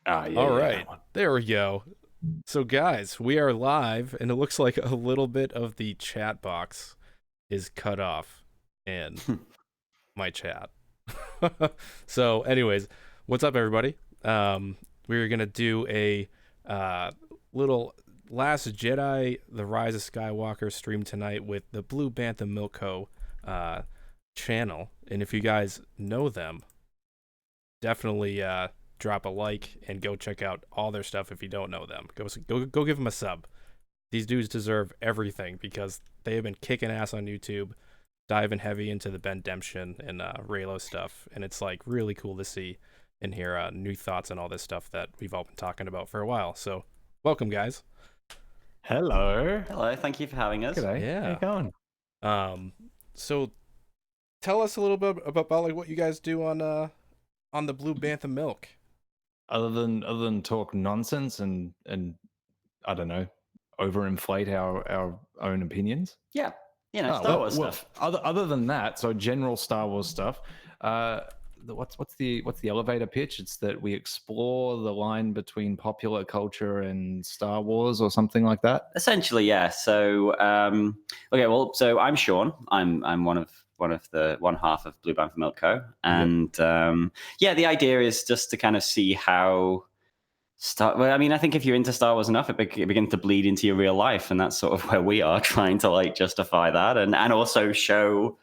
Ah, yeah, All yeah, right, that one. there we go. So, guys, we are live, and it looks like a little bit of the chat box is cut off in my chat. So, anyways, what's up, everybody? We're gonna do a little Last Jedi, the Rise of Skywalker stream tonight with the Blue Bantha Milko channel, and if you guys know them, definitely drop a like and go check out all their stuff. If you don't know them, go give them a sub. These dudes deserve everything because they have been kicking ass on YouTube, diving heavy into the Bendemption and Raylo stuff, and it's like really cool to see and hear new thoughts and all this stuff that we've all been talking about for a while. So welcome, guys. Hello. Hello, thank you for having us. G'day. Yeah. How you going? So tell us a little bit about like what you guys do on the Blue Bantha Milk. Other than talk nonsense and I don't know, overinflate our own opinions. Yeah, Star Wars stuff. Other than that, so general Star Wars stuff. What's the elevator pitch? It's that we explore the line between popular culture and Star Wars, or something like that. Essentially, yeah. So, so I'm Sean. I'm one half of Blue Bantha Milk Co. And the idea is just to kind of see how I think if you're into Star Wars enough, it begins to bleed into your real life, and that's sort of where we are, trying to like justify that and also show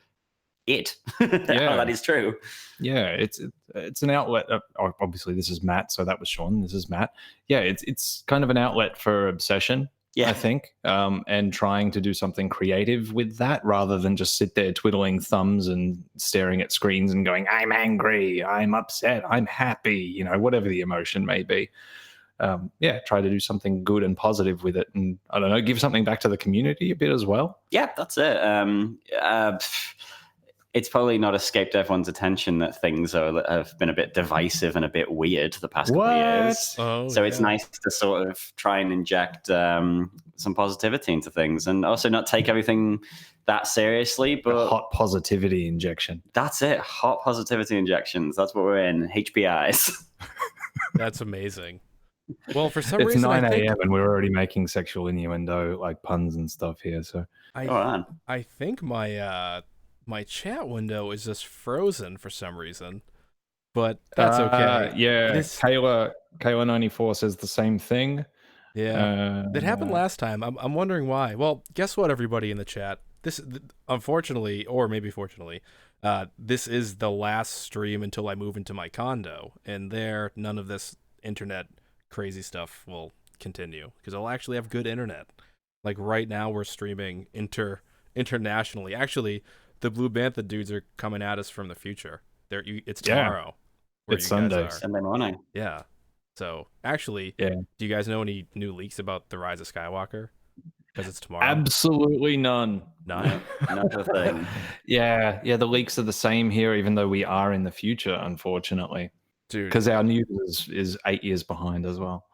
it how that is true. Yeah, it's an outlet. Obviously, this is Matt, so that was Sean. This is Matt. Yeah, it's kind of an outlet for obsession. Yeah. I think, and trying to do something creative with that rather than just sit there twiddling thumbs and staring at screens and going, I'm angry, I'm upset, I'm happy, whatever the emotion may be. Try to do something good and positive with it, and I don't know, give something back to the community a bit as well. Yeah, that's it. It's probably not escaped everyone's attention that things have been a bit divisive and a bit weird the past couple of years. So it's nice to sort of try and inject some positivity into things, and also not take everything that seriously. But a hot positivity injection. That's it. Hot positivity injections. That's what we're in. HBIs. That's amazing. Well, for some it's reason, 9 a.m. and we're already making sexual innuendo, like puns and stuff here. So I think my chat window is just frozen for some reason, but that's okay. Yeah, Kayla 94 says the same thing. Yeah, that happened last time. I'm wondering why. Well, guess what, everybody in the chat? This, unfortunately, or maybe fortunately, this is the last stream until I move into my condo, and there, none of this internet crazy stuff will continue because I'll actually have good internet. Like right now, we're streaming internationally. Actually, the Blue Bantha dudes are coming at us from the future. It's tomorrow. It's Sunday morning. Yeah. So actually, do you guys know any new leaks about the Rise of Skywalker? Because it's tomorrow. Absolutely none. None. Not a thing. Yeah. The leaks are the same here, even though we are in the future, unfortunately. Dude, because our news is 8 years behind as well.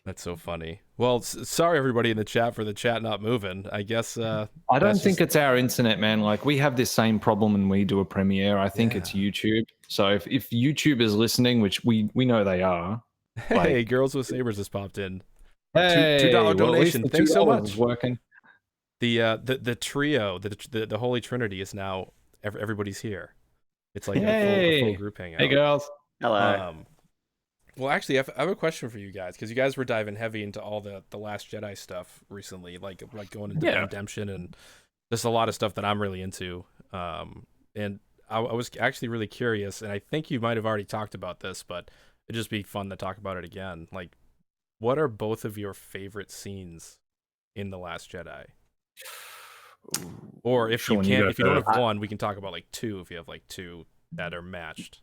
That's so funny. Well, sorry everybody in the chat for the chat not moving. I guess I don't think it's our internet, man. Like we have this same problem when we do a premiere. I think it's YouTube. So if YouTube is listening, which we know they are. Hey, Girls with Sabers has popped in. Hey, $2 donation. Thanks so much. Is working. The trio, the Holy Trinity is now everybody's here. It's like a full group hangout. Hey, girls. Hello. Well, actually, I have a question for you guys because you guys were diving heavy into all the Last Jedi stuff recently, like going into Redemption and just a lot of stuff that I'm really into. And I was actually really curious, and I think you might have already talked about this, but it'd just be fun to talk about it again. Like, what are both of your favorite scenes in The Last Jedi? Or if you don't have one, we can talk about like two. If you have like two that are matched.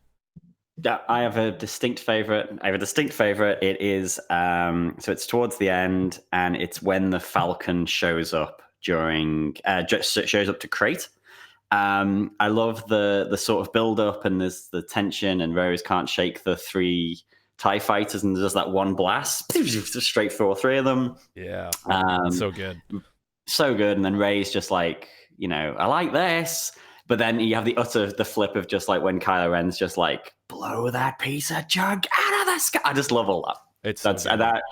I have a distinct favorite. It is so it's towards the end, and it's when the Falcon shows up shows up to Crate. I love the sort of build up, and there's the tension, and Rose can't shake the 3 TIE fighters, and there's that one blast straight through all 3 of them. Yeah, so good. And then Rey's just like, I like this. But then you have the flip of just like when Kylo Ren's just like, blow that piece of junk out of the sky. I just love all that. It's That's so good. that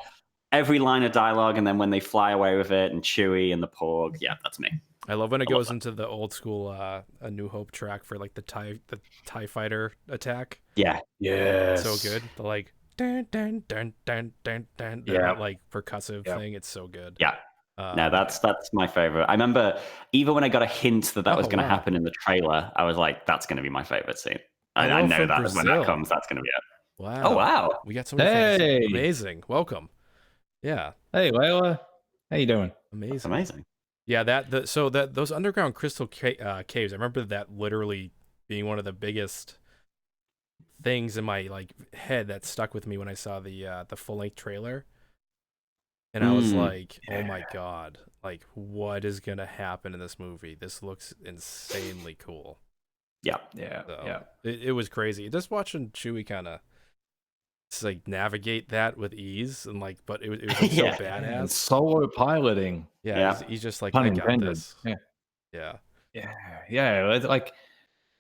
every line of dialogue, and then when they fly away with it, and Chewie and the Porg. Yeah, that's me. I love when it goes into the old school A New Hope track for like the TIE fighter attack. Yeah. Yes. So good. The like dun dun dun dun dun dun, that like percussive thing. It's so good. Yeah. No, that's my favorite. I remember even when I got a hint that was going to happen in the trailer, I was like, that's going to be my favorite scene. I know that Brazil. when that comes, that's going to be it. Wow. Oh, wow. We got so many amazing. Welcome. Yeah. Hey, Layla. How you doing? Amazing. That's amazing. Yeah, those underground crystal caves, I remember that literally being one of the biggest things in my like head that stuck with me when I saw the full-length trailer. And I was like, oh my God, like what is going to happen in this movie? This looks insanely cool. Yeah. So it was crazy. Just watching Chewie kind of like navigate that with ease and like, but it was like, so badass. And solo piloting. Yeah. He's just like, I got this. Yeah. Like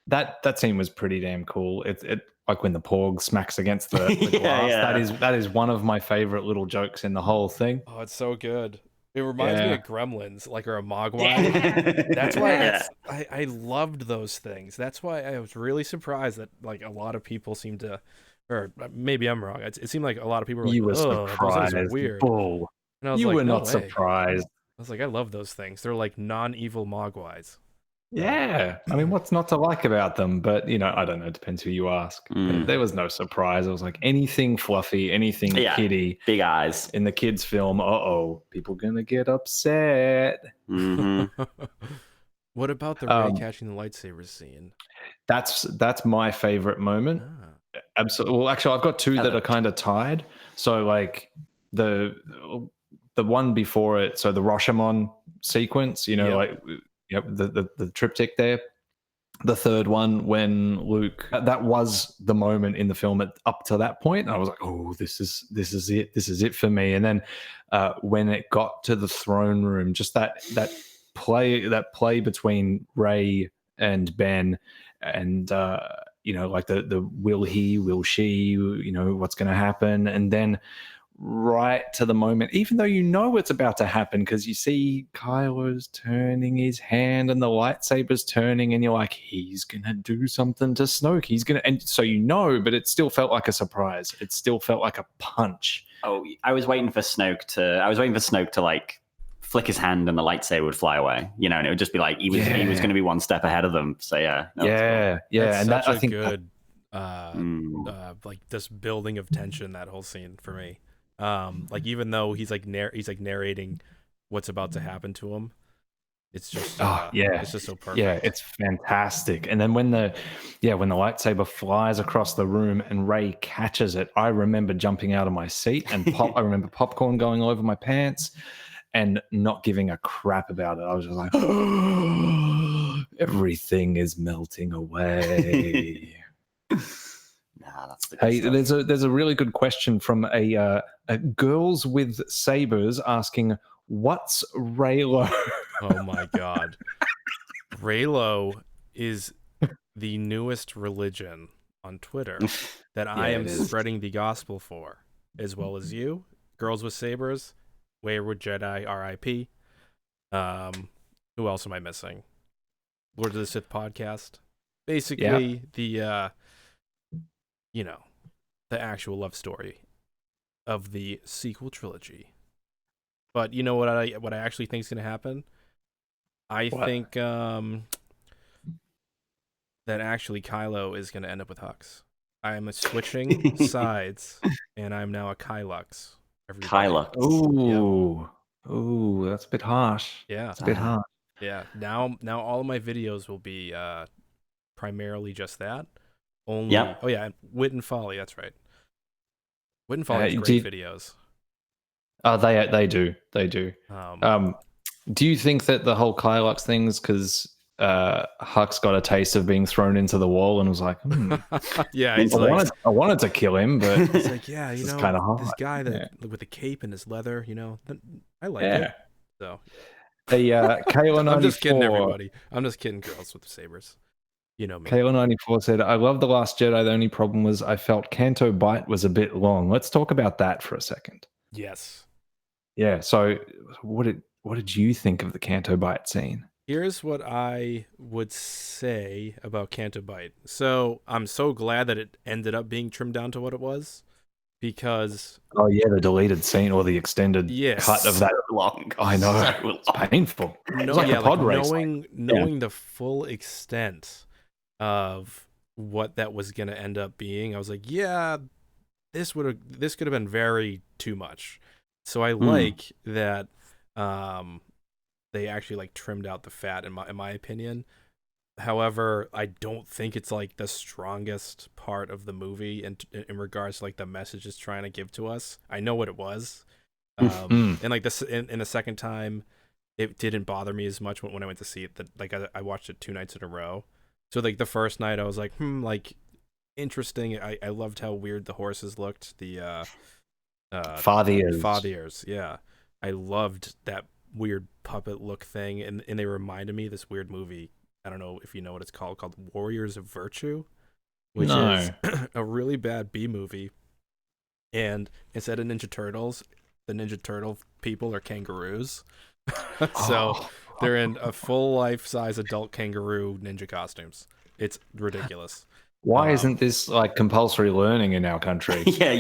that scene was pretty damn cool. It like when the Porg smacks against the glass. That is one of my favorite little jokes in the whole thing. Oh, it's so good. It reminds me of Gremlins, like, or a Mogwai. That's why I loved those things. That's why I was really surprised that like a lot of people seem to, or maybe I'm wrong. It seemed like a lot of people were like, you were surprised. Those things are weird. Bull. And I was you like, were no not way. Surprised. I was like, I love those things. They're like non-evil Mogwais. Yeah, I mean, what's not to like about them? But I don't know. It depends who you ask. There was no surprise. I was like, anything fluffy, anything kiddie, big eyes in the kids' film. People gonna get upset. Mm-hmm. What about the Rey catching the lightsaber scene? That's my favorite moment. Absolutely. Well, actually, I've got two that are kind of tied. So, like the one before it. So the Rashomon sequence. The triptych there. The third one when Luke, that was the moment in the film up to that point. And I was like, oh, this is it. This is it for me. And then when it got to the throne room, just that play between Rey and Ben, and like the will he, will she, what's going to happen, and then right to the moment, even though it's about to happen, because you see Kylo's turning his hand and the lightsaber's turning, and you're like, he's gonna do something to Snoke. He's gonna, and so but it still felt like a surprise. It still felt like a punch. Oh, I was waiting for Snoke to like flick his hand and the lightsaber would fly away. And it would just be like he was going to be one step ahead of them. So That's and that I think good, like this building of tension. That whole scene for me. Like even though he's narrating what's about to happen to him, it's just it's just so perfect. Yeah, it's fantastic. And then when the lightsaber flies across the room and Rey catches it, I remember jumping out of my seat and I remember popcorn going all over my pants and not giving a crap about it. I was just like, oh, everything is melting away. Hey, there's a really good question from a Girls with Sabers asking, what's Reylo? Oh my God. Reylo is the newest religion on Twitter that I am spreading the gospel for, as well as you, Girls with Sabers, Wayward Jedi, R.I.P. Who else am I missing? Lord of the Sith podcast. Basically, the actual love story of the sequel trilogy. But you know what I actually think is going to happen? I think that actually Kylo is going to end up with Hux. I'm switching sides, and I'm now a Kylux. Kylux. Ooh, that's a bit harsh. Yeah, it's a bit harsh. Yeah. Now all of my videos will be primarily just that. Only. Yep. Oh yeah, Wit and Folly. That's right. Wit and Folly has great videos. Oh, they do. Do you think that the whole Kylux things, because Hux got a taste of being thrown into the wall and was like, yeah, I wanted to kill him, but it's like, it's kind of hard. This guy with the cape and his leather, I like it. So the KO94. I'm just kidding, everybody. I'm just kidding, Girls with the Sabers. You know me. KL94 said, I love The Last Jedi. The only problem was I felt Canto Bight was a bit long. Let's talk about that for a second. Yes. Yeah. So what did you think of the Canto Bight scene? Here's what I would say about Canto Bight. So I'm so glad that it ended up being trimmed down to what it was, because Oh yeah, the deleted scene or the extended cut of that. long. I know. So long. It's painful. no, like yeah, a pod like race. knowing the full extent of what that was gonna end up being, I was like, yeah, this could have been very too much. So I like that they actually like trimmed out the fat in my opinion. However, I don't think it's like the strongest part of the movie in regards to like the message it's trying to give to us. I know what it was. And like this in the second time, it didn't bother me as much when I went to see it. Like I watched it 2 nights in a row. So like the first night I was like, like interesting. I loved how weird the horses looked. The Fathiers, yeah. I loved that weird puppet look thing, and they reminded me of this weird movie. I don't know if you know what it's called Warriors of Virtue, which is a really bad B movie. And instead of Ninja Turtles, the Ninja Turtle people are kangaroos. So they're in a full life-size adult kangaroo ninja costumes. It's ridiculous. Why isn't this like compulsory learning in our country? Yeah,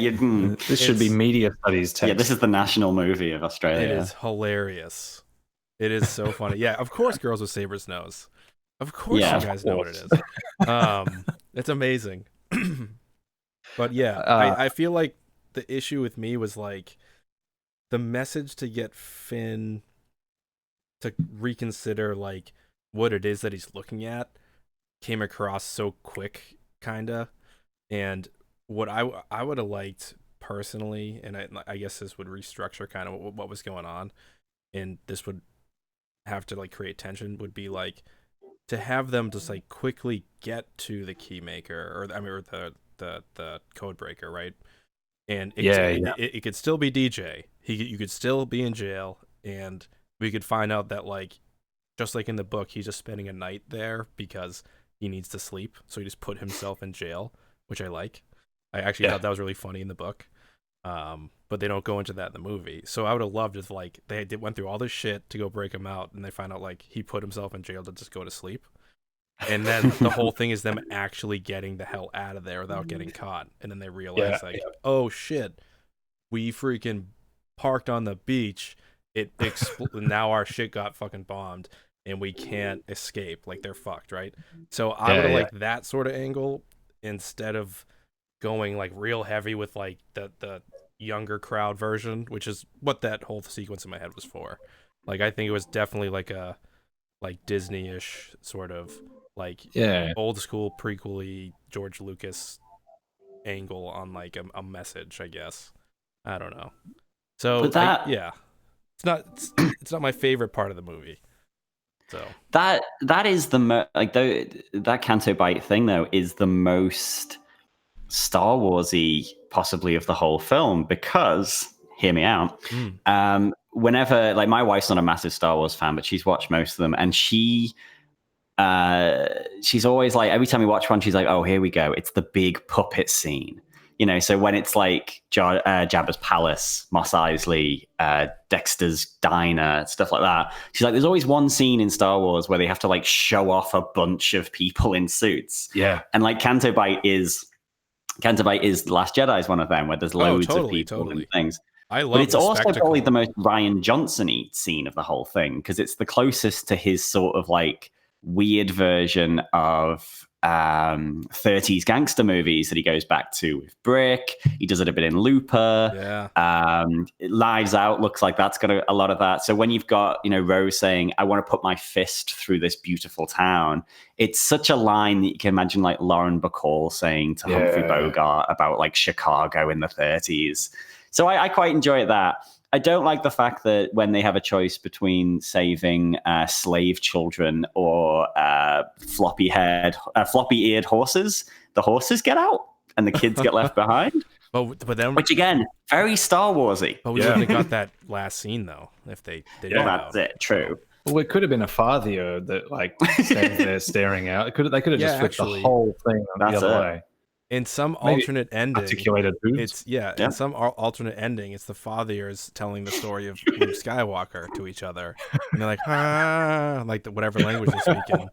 this should be media studies text. Yeah, this is the national movie of Australia. It is hilarious. It is so funny. Yeah, of course Girls with Sabers knows. Of course you guys know what it is. It's amazing. But yeah, I feel like the issue with me was like the message to get Finn to reconsider like what it is that he's looking at came across so quick, kinda. And what I would have liked personally, and I guess this would restructure kind of what was going on, and this would have to like create tension, would be like to have them just like quickly get to the keymaker, or the code breaker, right? And it could still be DJ. You could still be in jail, and we could find out that like just like in the book, he's just spending a night there because he needs to sleep, so he just put himself in jail, which I like. I actually thought that was really funny in the book. But they don't go into that in the movie. So I would have loved if like they went through all this shit to go break him out, and they find out like he put himself in jail to just go to sleep. And then the whole thing is them actually getting the hell out of there without getting caught. And then they realize oh shit, we freaking parked on the beach. Now our shit got fucking bombed and we can't escape. Like they're fucked, right? So I would have liked that sort of angle instead of going like real heavy with like the younger crowd version, which is what that whole sequence in my head was for. Like I think it was definitely like a like Disney-ish sort of like old school prequel-y George Lucas angle on like a message, I guess. I don't know. So but that it's not my favorite part of the movie. So that is the that Canto Bight thing though is the most Star Warsy possibly of the whole film, because hear me out. Whenever like my wife's not a massive Star Wars fan, but she's watched most of them, and she's always like, every time we watch one, she's like, oh, here we go, it's the big puppet scene, you know. So when it's like Jabba's palace, Mos Eisley, Dexter's diner, stuff like that, she's like, there's always one scene in Star Wars where they have to like show off a bunch of people in suits. And like Canto Bight is The Last Jedi is one of them, where there's loads of people and things. But it's also probably the most Rian Johnson-y scene of the whole thing, because it's the closest to his sort of like weird version of 30s gangster movies that he goes back to with Brick. He does it a bit in Looper. Lives Out looks like that's got a lot of that. So when you've got, you know, Rose saying, I want to put my fist through this beautiful town, it's such a line that you can imagine like Lauren Bacall saying to Humphrey Bogart about like Chicago in the 30s. So I quite enjoy that. I don't like the fact that when they have a choice between saving slave children or floppy-eared horses, the horses get out and the kids get left behind. But then, which again, very Star Warsy. But we wouldn't have got that last scene though if they did. That's it. True. Well, it could have been a Fathier that like stands there staring out. They could have just flipped the whole thing the other way. In some Maybe alternate ending, articulated boobs. it's in some alternate ending, it's the Fathiers telling the story of Luke Skywalker to each other, and they're like, like whatever language they speak in.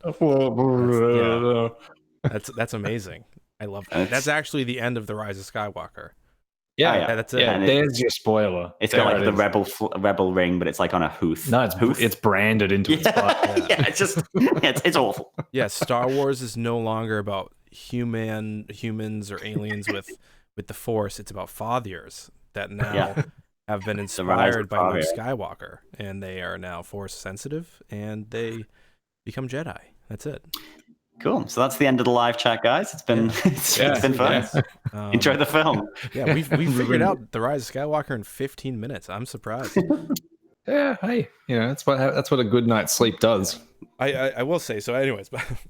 That's amazing. I love that. That's actually the end of the Rise of Skywalker. Yeah, that's it. Yeah, there's your spoiler. It's got like the rebel ring, but it's like on a hoof. No, it's branded into its butt. Yeah, it's just it's awful. Yeah, Star Wars is no longer about humans or aliens with the Force. It's about Fathiers that now have been inspired by Luke Skywalker, and they are now Force sensitive, and they become Jedi. That's it. Cool. So that's the end of the live chat, guys. It's been it's been fun. Enjoy the film. Yeah, we figured out the Rise of Skywalker in 15 minutes. I'm surprised. Yeah, hey, that's what a good night's sleep does. I will say so. Anyways,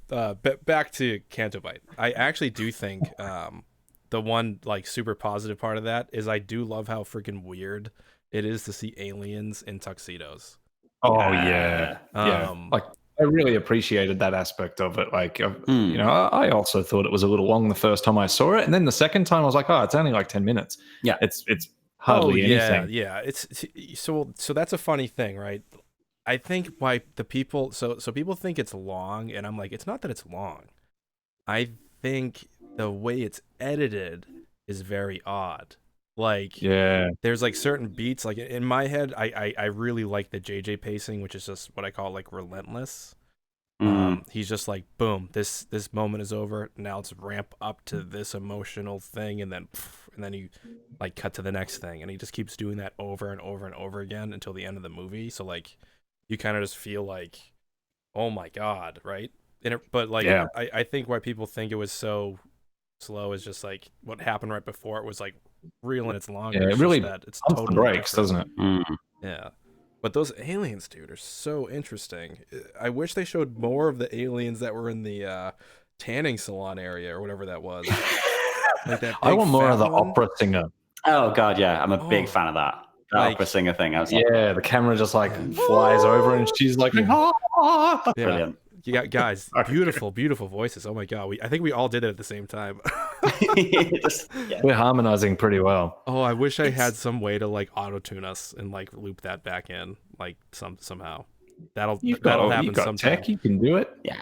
back to Canto Bight. I actually do think the one like super positive part of that is I do love how freaking weird it is to see aliens in tuxedos. Oh yeah. Like I really appreciated that aspect of it. Like, I also thought it was a little long the first time I saw it, and then the second time I was like, oh, it's only like 10 minutes. Yeah, it's hardly anything. Yeah. It's so that's a funny thing, right? I think why the people so people think it's long, and I'm like, it's not that it's long. I think the way it's edited is very odd. Like, there's like certain beats. Like in my head, I really like the JJ pacing, which is just what I call like relentless. He's just like, boom, this moment is over. Now let's ramp up to this emotional thing, and then you like cut to the next thing, and he just keeps doing that over and over and over again until the end of the movie. So like, you kind of just feel like, oh my god, right? But like, I think why people think it was so slow is just like what happened right before it was like real and it's longer. Yeah, it really it's totally breaks, doesn't it? Yeah. But those aliens, dude, are so interesting. I wish they showed more of the aliens that were in the tanning salon area or whatever that was. Like that I want more of the opera singer. Oh god, yeah, I'm a big fan of that. Opera singer thing. I was like, the camera just like flies over and she's like, brilliant. You got guys, beautiful voices. Oh my god, I think we all did it at the same time. We're harmonizing pretty well. Oh, I wish I had some way to like auto tune us and like loop that back in, like somehow. That'll happen sometime. Tech, you can do it. Yeah.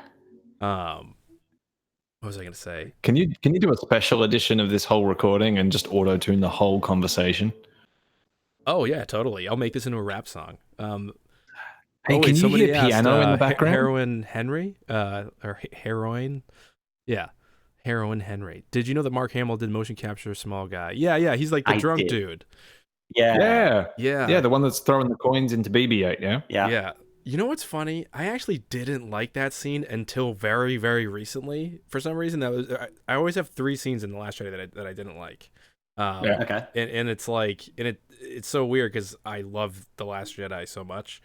What was I gonna say? Can you do a special edition of this whole recording and just auto tune the whole conversation? Oh yeah, totally. I'll make this into a rap song. Hey, can you hear piano in the background? Heroin Henry, or Heroin, yeah, Heroin Henry. Did you know that Mark Hamill did motion capture Small Guy? Yeah. He's like the drunk dude. Yeah. The one that's throwing the coins into BB-8. Yeah. You know what's funny? I actually didn't like that scene until very, very recently. For some reason, I always have 3 scenes in The Last Jedi that I didn't like. Okay. And it's like, it's so weird because I love The Last Jedi so much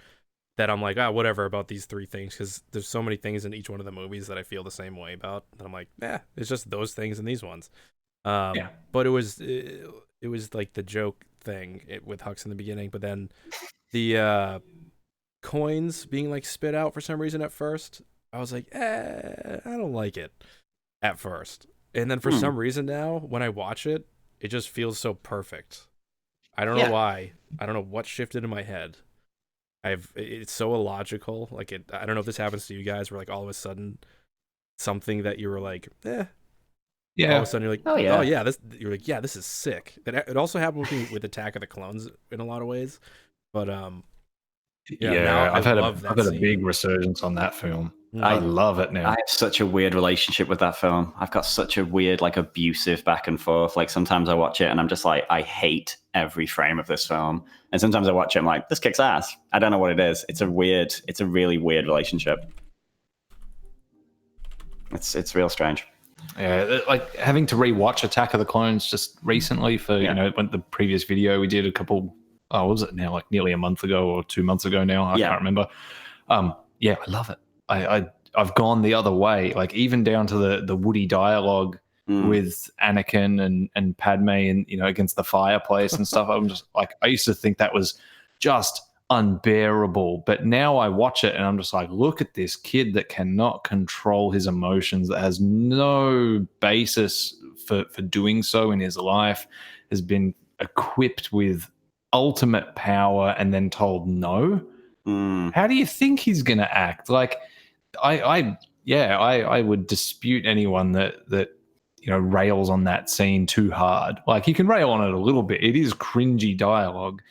that I'm like, whatever about these 3 things, because there's so many things in each one of the movies that I feel the same way about. And I'm like, it's just those things and these ones. But it was like the joke thing with Hux in the beginning, but then the coins being like spit out for some reason at first, I was like, I don't like it at first. And then for some reason now, when I watch it, it just feels so perfect. I don't know why. I don't know what shifted in my head. It's so illogical. Like I don't know if this happens to you guys, where like all of a sudden something that you were like, all of a sudden you're like, you're like, this is sick. It also happened with me with Attack of the Clones in a lot of ways, but I've had a big resurgence on that film. I love it now. I have such a weird relationship with that film. I've got such a weird, like, abusive back and forth. Like, sometimes I watch it and I'm just like, I hate every frame of this film. And sometimes I watch it and I'm like, this kicks ass. I don't know what it is. It's a really weird relationship. It's real strange. Yeah, like having to rewatch Attack of the Clones just recently for when the previous video we did a couple. Oh, what was it now? Like nearly a month ago or 2 months ago now. I can't remember. I love it. I've gone the other way. Like even down to the Woody dialogue with Anakin and Padme and against the fireplace and stuff. I'm just like, I used to think that was just unbearable. But now I watch it and I'm just like, look at this kid that cannot control his emotions, that has no basis for doing so in his life, has been equipped with ultimate power and then told no. How do you think he's going to act? Like, I would dispute anyone that rails on that scene too hard. Like, you can rail on it a little bit. It is cringy dialogue,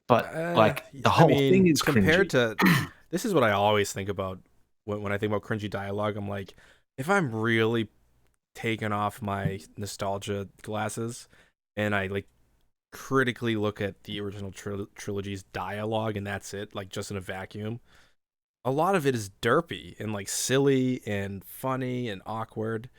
but like the whole thing is compared cringy. to. This is what I always think about when I think about cringy dialogue. I'm like, if I'm really taking off my nostalgia glasses and I like critically look at the original trilogy's dialogue and that's it, like just in a vacuum, a lot of it is derpy and like silly and funny and awkward,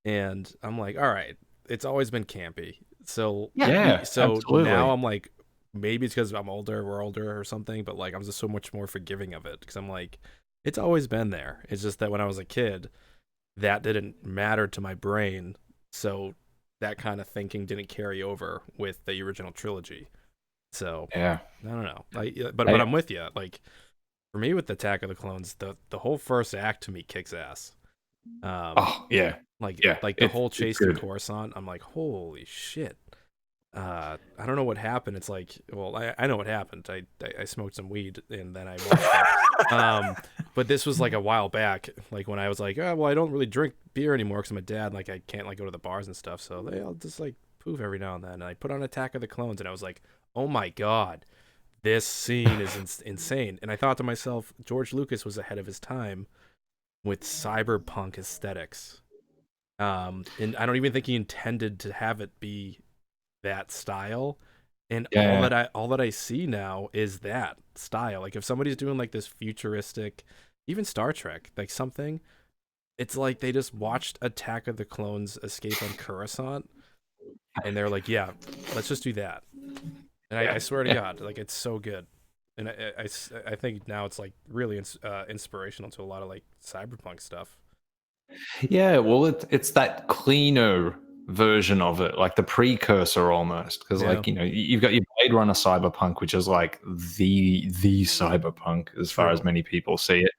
and I'm like, all right, it's always been campy. So absolutely. now I'm like, maybe it's because we're older or something, but like I'm just so much more forgiving of it because I'm like, it's always been there. It's just that when I was a kid, that didn't matter to my brain, so that kind of thinking didn't carry over with the original trilogy. So yeah, I don't know. But I'm with you. Like for me with Attack of the Clones, the whole first act to me kicks ass. Like the whole chase through Coruscant, I'm like, holy shit. I don't know what happened. It's like, well, I know what happened. I smoked some weed and then I watched it. But this was like a while back, like when I was like, oh, well, I don't really drink beer anymore because I'm a dad. Like I can't like go to the bars and stuff. So I'll just like poof every now and then. And I put on Attack of the Clones and I was like, oh my God, this scene is insane. And I thought to myself, George Lucas was ahead of his time with cyberpunk aesthetics. And I don't even think he intended to have it be that style, and all that I see now is that style. Like if somebody's doing like this futuristic, even Star Trek, like something, it's like they just watched Attack of the Clones Escape on Coruscant and they're like, yeah, let's just do that. And I swear to God, like it's so good. And I think now it's like really inspirational to a lot of like cyberpunk stuff. Yeah, well, it's that cleaner version of it, like the precursor almost, because like you've got your Blade Runner cyberpunk, which is like the cyberpunk as far as many people see it,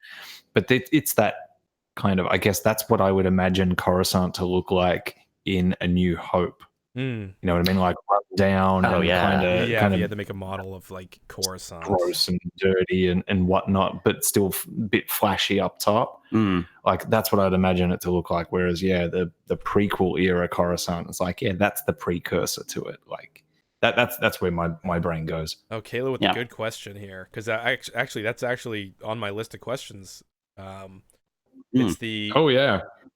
but it's that kind of, I guess that's what I would imagine Coruscant to look like in A New Hope. You know what I mean? Like run down kind of you had to make a model of like Coruscant, gross and dirty and whatnot, but still a bit flashy up top. Like that's what I'd imagine it to look like. Whereas the prequel era Coruscant, it's like, that's the precursor to it. Like that's where my brain goes. Oh, Kayla with a good question here, because that's actually on my list of questions. It's the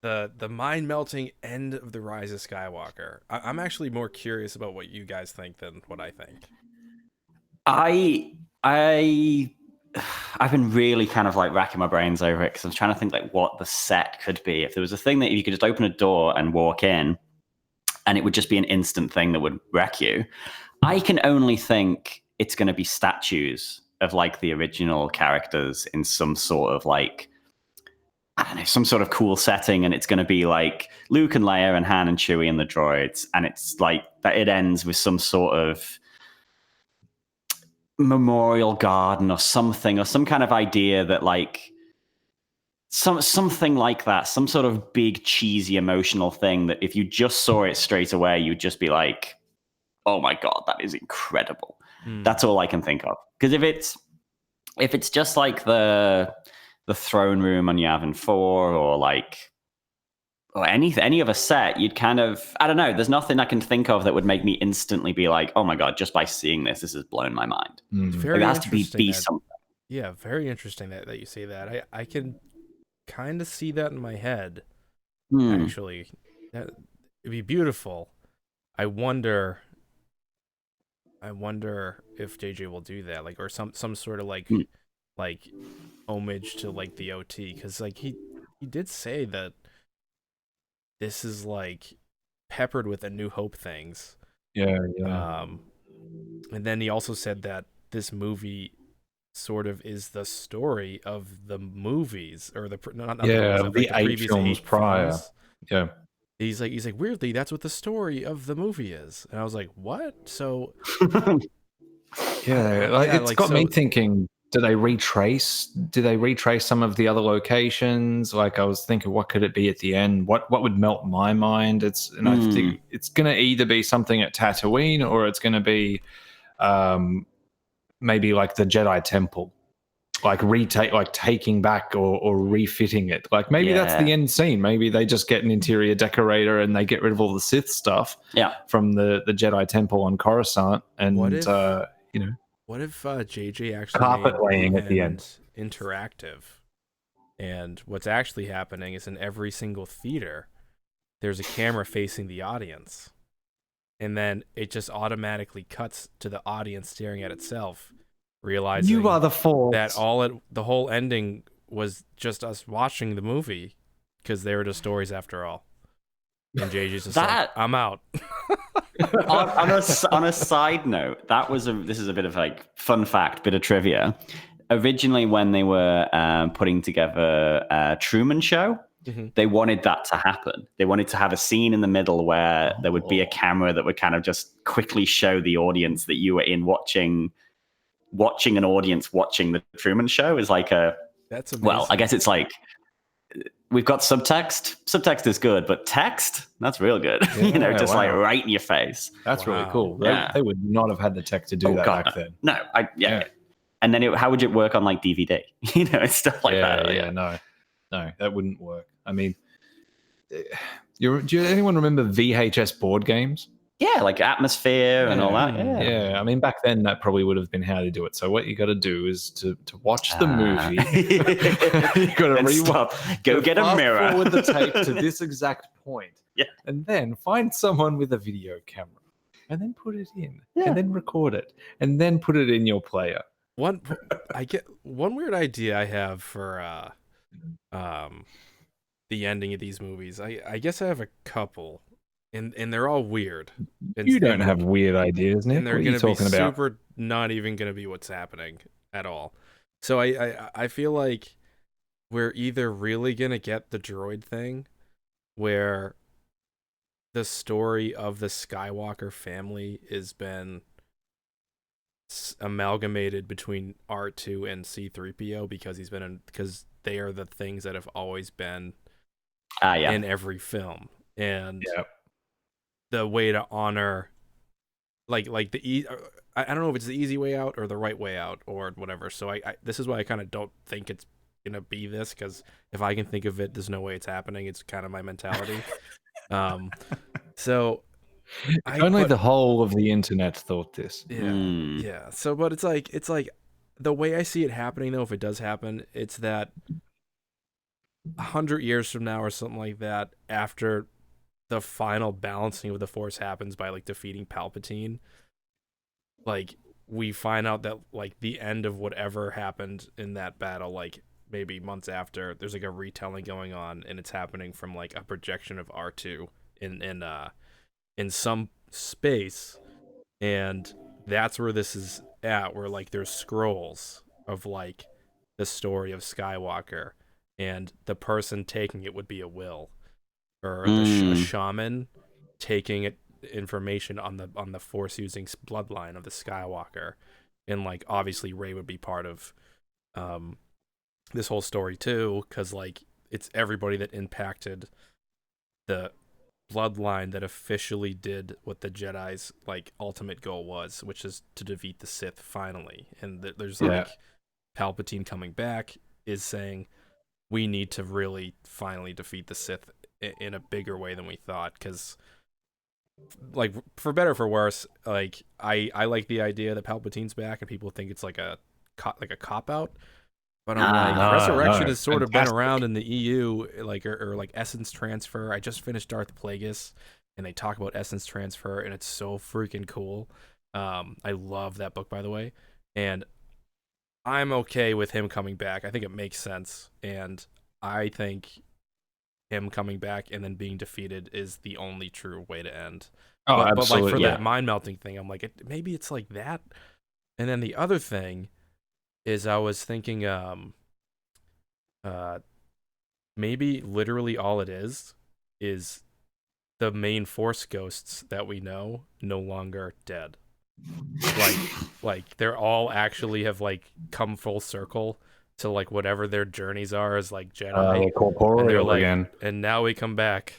the mind melting end of the Rise of Skywalker. I'm actually more curious about what you guys think than what I think. I've been really kind of like racking my brains over it because I'm trying to think like what the set could be. If there was a thing that you could just open a door and walk in and it would just be an instant thing that would wreck you, I can only think it's going to be statues of like the original characters in some sort of like, I don't know, some sort of cool setting, and it's going to be like Luke and Leia and Han and Chewie and the droids, and it's like that it ends with some sort of memorial garden or something, or some kind of idea that like something like that, some sort of big cheesy emotional thing that if you just saw it straight away, you'd just be like, oh my God, that is incredible. That's all I can think of. Because if it's just like the throne room on Yavin 4 or like or any of a set, you'd kind of, I don't know, there's nothing I can think of that would make me instantly be like, oh my God, just by seeing this has blown my mind. Very it has to be something. Yeah, very interesting that you say that. I can kind of see that in my head, actually. It'd be beautiful. I wonder if JJ will do that, like, or some sort of like homage to like the OT, because like he did say that this is like peppered with A New Hope things. And then he also said that this movie sort of is the story of the movies, or the previous films prior. Yeah. He's like weirdly, that's what the story of the movie is. And I was like, what? So Yeah, it's got me thinking. Do they retrace some of the other locations? Like, I was thinking, what could it be at the end? What would melt my mind? I think it's gonna either be something at Tatooine, or it's gonna be maybe like the Jedi Temple, like taking back or refitting it. Like, maybe that's the end scene. Maybe they just get an interior decorator and they get rid of all the Sith stuff from the Jedi Temple on Coruscant. And what if what if JJ actually carpet made laying at the end interactive, and what's actually happening is in every single theater there's a camera facing the audience, and then it just automatically cuts to the audience staring at itself, realizing you are the Force. That the whole ending was just us watching the movie, because they were just stories after all. And JJ's just like, I'm out. on a side note, this is a bit of like fun fact, bit of trivia. Originally, when they were putting together Truman Show, they wanted that to happen. They wanted to have a scene in the middle where there would be a camera that would kind of just quickly show the audience that you were in watching an audience watching the Truman Show. Is like that's amazing. Well, I guess it's like, we've got subtext. Subtext is good, but text, that's real good. Yeah, like right in your face. That's really cool. They would not have had the tech to do that back then. No, And then how would it work on like DVD? It's stuff like that. Yeah, no, that wouldn't work. I mean, do anyone remember VHS board games? Yeah, like Atmosphere and all that. Yeah. I mean, back then that probably would have been how to do it. So what you got to do is to watch the movie. You got to rewind. Go get a mirror. Forward the tape to this exact point. Yeah. And then find someone with a video camera, and then put it in, and then record it, and then put it in your player. One weird idea I have for the ending of these movies. I guess I have a couple. And they're all weird. You don't have weird ideas, Nick. And they're going to be super not even going to be what's happening at all. So I feel like we're either really going to get the droid thing, where the story of the Skywalker family has been amalgamated between R2 and C-3PO because they are the things that have always been in every film. And the way to honor I don't know if it's the easy way out or the right way out or whatever. So this is why I kind of don't think it's gonna be this, because if I can think of it, there's no way it's happening. It's kind of my mentality. So only the whole of the internet thought this. Yeah. So, but it's like the way I see it happening though, if it does happen, it's that 100 years from now or something like that, after the final balancing of the Force happens by like defeating Palpatine, like we find out that like the end of whatever happened in that battle, like maybe months after, there's like a retelling going on, and it's happening from like a projection of R2 in some space, and that's where this is at, where like there's scrolls of like the story of Skywalker, and the person taking it would be a will, or a shaman taking information on the Force using bloodline of the Skywalker, and like obviously Rey would be part of this whole story too, because like it's everybody that impacted the bloodline that officially did what the Jedi's like ultimate goal was, which is to defeat the Sith finally. And there's like Palpatine coming back is saying we need to really finally defeat the Sith in a bigger way than we thought, because like for better or for worse, like I like the idea that Palpatine's back, and people think it's like a cop out, but I'm like, Resurrection has sort of been around in the EU, like or like essence transfer. I just finished Darth Plagueis, and they talk about essence transfer, and it's so freaking cool. I love that book, by the way, and I'm okay with him coming back. I think it makes sense, and I think him coming back and then being defeated is the only true way to end. But like for that mind melting thing, I'm like, maybe it's like that. And then the other thing is, I was thinking, maybe literally all it is the main Force ghosts that we know no longer dead. like they're all actually have like come full circle to like whatever their journeys are as like Jedi, They're and corporeal they're like, again. and now we come back,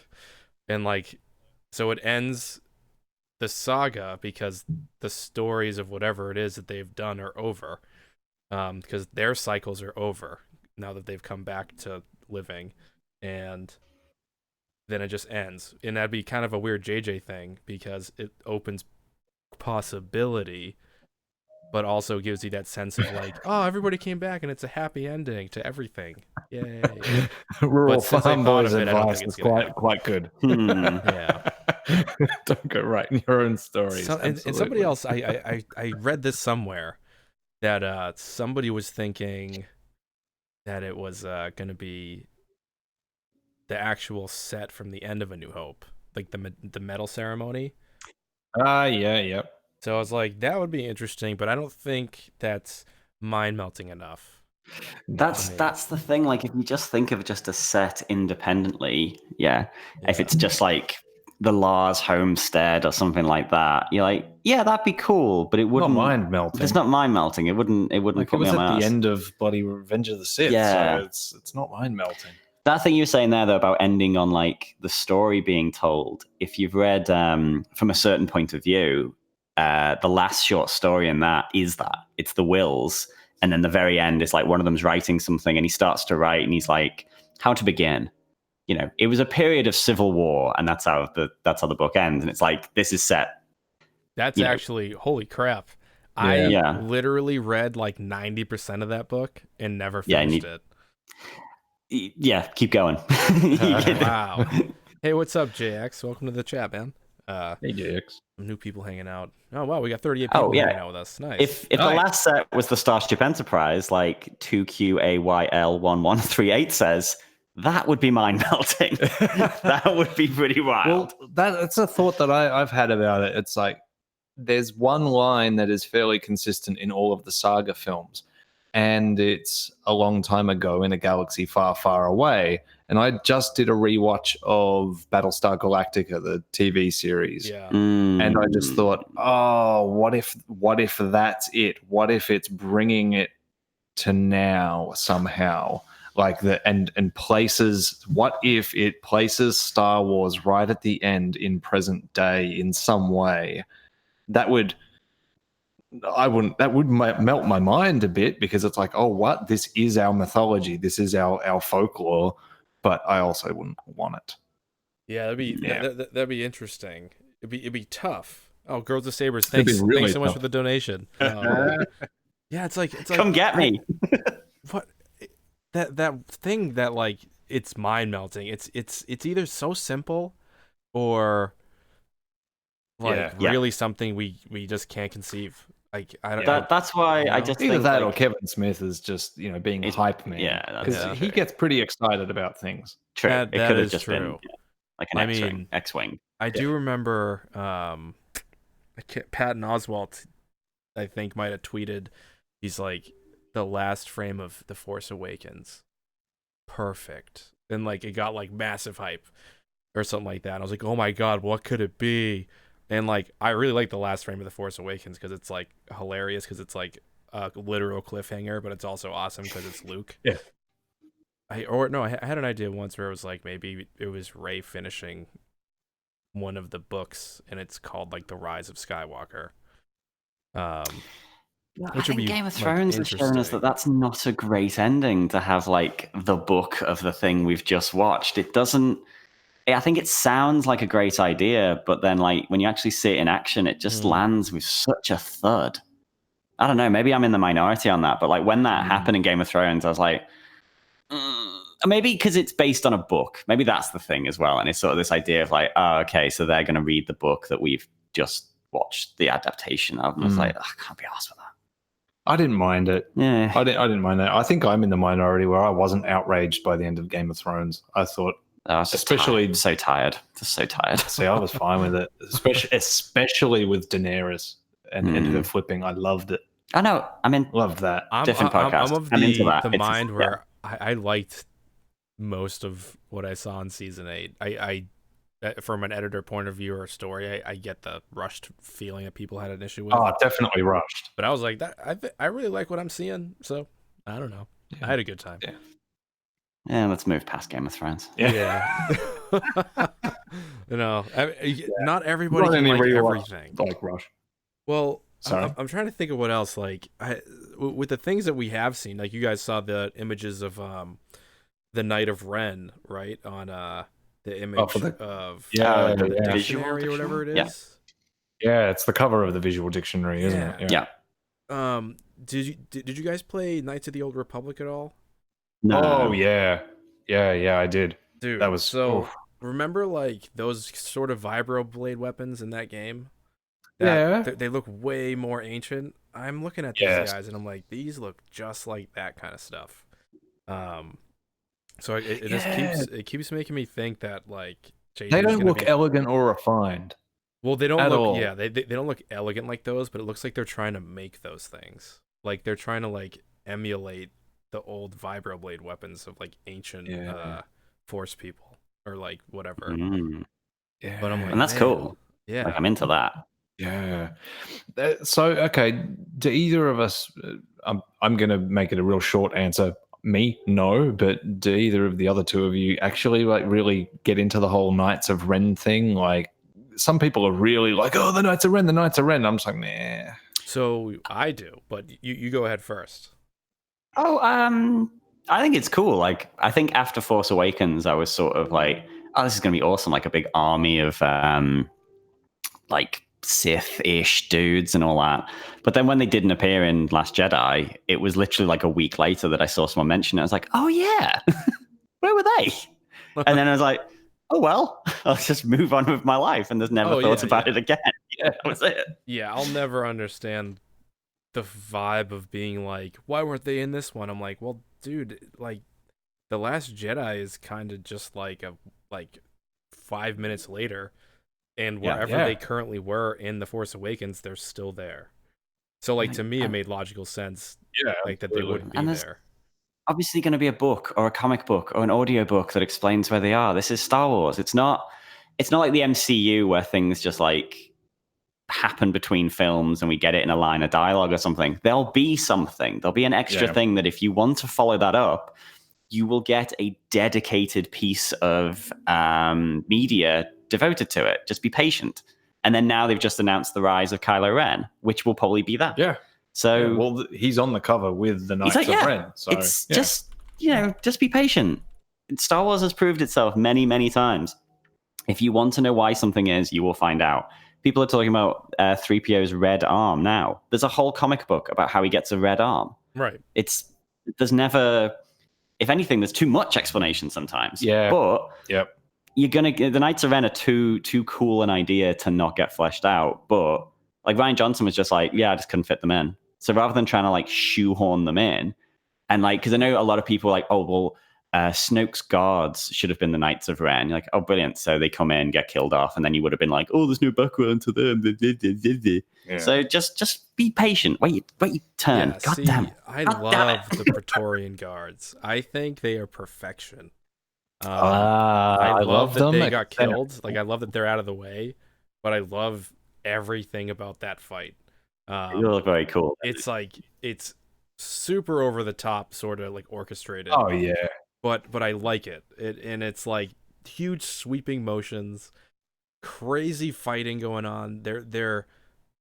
and like, so it ends the saga because the stories of whatever it is that they've done are over, because their cycles are over now that they've come back to living, and then it just ends, and that'd be kind of a weird JJ thing because it opens possibility, but also gives you that sense of like, oh, everybody came back and it's a happy ending to everything. Yay. Rural But since I farm thought boys of it, I don't advice think is it's gonna quite good. Yeah. Don't go writing your own stories. And somebody else, I read this somewhere that somebody was thinking that it was going to be the actual set from the end of A New Hope, like the medal ceremony. Yeah. So I was like, that would be interesting, but I don't think that's mind melting enough. That's the thing. Like, if you just think of just a set independently, if it's just like the Lars homestead or something like that, you're like, yeah, that'd be cool, but it wouldn't Not mind melting. It's not mind melting. It wouldn't Like, put it was me on at my the ass. end of bloody Revenge of the Sith, Yeah. so it's not mind melting. That thing you were saying there, though, about ending on like the story being told, if you've read from a certain point of view, the last short story in that is that it's the wills, and then the very end is like one of them's writing something, and he starts to write, and he's like, "How to begin." You know, it was a period of civil war, and that's how the book ends. And it's like, this is set. That's actually holy crap. Yeah. I literally read like 90% of that book and never finished it. Yeah, keep going. Wow. Hey, what's up, JX? Welcome to the chat, man. Hey, JX. New people hanging out. Oh wow, we got 38 people hanging out with us. Nice. If the last set was the Starship Enterprise, like 2QAYL1138 says, that would be mind melting. That would be pretty wild. Well, that's a thought that I've had about it. It's like, there's one line that is fairly consistent in all of the saga films, and it's a long time ago in a galaxy far, far away. And I just did a rewatch of Battlestar Galactica, the TV series. Yeah. And I just thought, oh, what if that's it? What if it's bringing it to now somehow? Like and places, what if it places Star Wars right at the end in present day in some way? That would melt my mind a bit, because it's like, oh, what? This is our mythology. This is our folklore. But I also wouldn't want it. Yeah, that'd be interesting. It'd be tough. Oh, Girls with Sabers, thanks so much for the donation. Yeah, it's like come get me. What that thing that like it's mind melting. It's either so simple or like really something we just can't conceive. Like I don't. That's why I just either think that, like, or Kevin Smith is just being hype man. Yeah, because he gets pretty excited about things. True. That could have just true. been like an X-wing. I do remember Patton Oswalt, I think, might have tweeted, he's like, the last frame of The Force Awakens, perfect. And like it got like massive hype or something like that. And I was like, oh my god, what could it be? And like I really like the last frame of The Force Awakens because it's like hilarious, because it's like a literal cliffhanger, but it's also awesome because it's Luke. Yeah. I had an idea once where it was like maybe it was Rey finishing one of the books, and it's called like The Rise of Skywalker. Which would be Game of Thrones has shown us that that's not a great ending to have like the book of the thing we've just watched. It doesn't. I think it sounds like a great idea, but then like when you actually see it in action, it just lands with such a thud. I don't know. Maybe I'm in the minority on that, but like when that happened in Game of Thrones, I was like, maybe because it's based on a book. Maybe that's the thing as well. And it's sort of this idea of like, oh, okay, so they're going to read the book that we've just watched the adaptation of. And I was like, I can't be arsed with that. I didn't mind it. Yeah, I didn't mind that. I think I'm in the minority where I wasn't outraged by the end of Game of Thrones. I thought, I was just so tired. Just so tired. See, I was fine with it, especially with Daenerys and her flipping. I loved it. I know. I mean, loved that. Different podcast. I'm of the mind where I liked most of what I saw in season 8. I from an editor point of view or a story, I get the rushed feeling that people had an issue with. Oh, definitely rushed. But I was like, I really like what I'm seeing, so I don't know. Yeah. I had a good time. Yeah, let's move past Game of Thrones. Yeah. Not everybody can like everything. Like rush. Well, I'm trying to think of what else. Like, with the things that we have seen, like you guys saw the images of the Knight of Ren, right? On the image of the dictionary or whatever it is. Yeah, it's the cover of the visual dictionary, isn't it? Yeah. Did you guys play Knights of the Old Republic at all? No. Oh yeah, I did. Dude, that was so. Remember, like those sort of vibroblade weapons in that game? They look way more ancient. I'm looking at these guys and I'm like, these look just like that kind of stuff. So it keeps making me think that like they don't look elegant or refined. Well, they don't look. Yeah, they don't look elegant like those, but it looks like they're trying to make those things. Like they're trying to like emulate the old vibroblade weapons of like ancient Force people or like whatever. Yeah, but I'm like, and that's cool. Yeah, like, I'm into that. Yeah. So okay, do either of us? I'm going to make it a real short answer. Me, no. But do either of the other two of you actually like really get into the whole Knights of Ren thing? Like, some people are really like, oh, the Knights of Ren, the Knights of Ren. I'm just like, nah. So I do, but you go ahead first. Oh, I think it's cool. Like, I think after Force Awakens, I was sort of like, oh, this is going to be awesome. Like a big army of like Sith-ish dudes and all that. But then when they didn't appear in Last Jedi, it was literally like a week later that I saw someone mention it. I was like, oh yeah, where were they? And then I was like, oh well, I'll just move on with my life and just never thought about it again. Yeah, that was it. Yeah, I'll never understand the vibe of being like, why weren't they in this one? I'm like, well, dude, like The Last Jedi is kind of just like 5 minutes later, and wherever they currently were in The Force Awakens, they're still there. So like to me, it made logical sense, like that they wouldn't be there. Obviously going to be a book or a comic book or an audio book that explains where they are. This is Star Wars. It's not like the MCU where things just like happen between films and we get it in a line of dialogue or something. There'll be something. There'll be an extra thing that if you want to follow that up, you will get a dedicated piece of media devoted to it. Just be patient. And then now they've just announced the rise of Kylo Ren, which will probably be that. Yeah. So well, he's on the cover with the Knights of Ren. So it's just be patient. Star Wars has proved itself many, many times. If you want to know why something is, you will find out. People are talking about 3PO's red arm now. There's a whole comic book about how he gets a red arm. Right. There's never, if anything, there's too much explanation sometimes. Yeah. But the Knights of Ren are too cool an idea to not get fleshed out. But like Rian Johnson was just like, I just couldn't fit them in. So rather than trying to like shoehorn them in, and like, because I know a lot of people are like, oh well, Snoke's guards should have been the Knights of Ren. You're like, oh brilliant. So they come in, get killed off, and then you would have been like, oh, there's no background to them. Yeah. So just be patient. Wait your turn. Yeah, God damn. I love the Praetorian guards. I think they are perfection. I love that them. They got killed. Like, I love that they're out of the way, but I love everything about that fight. You look very cool. It's super over the top, sort of like orchestrated. Oh yeah. But I like it. And it's like huge sweeping motions, crazy fighting going on. They're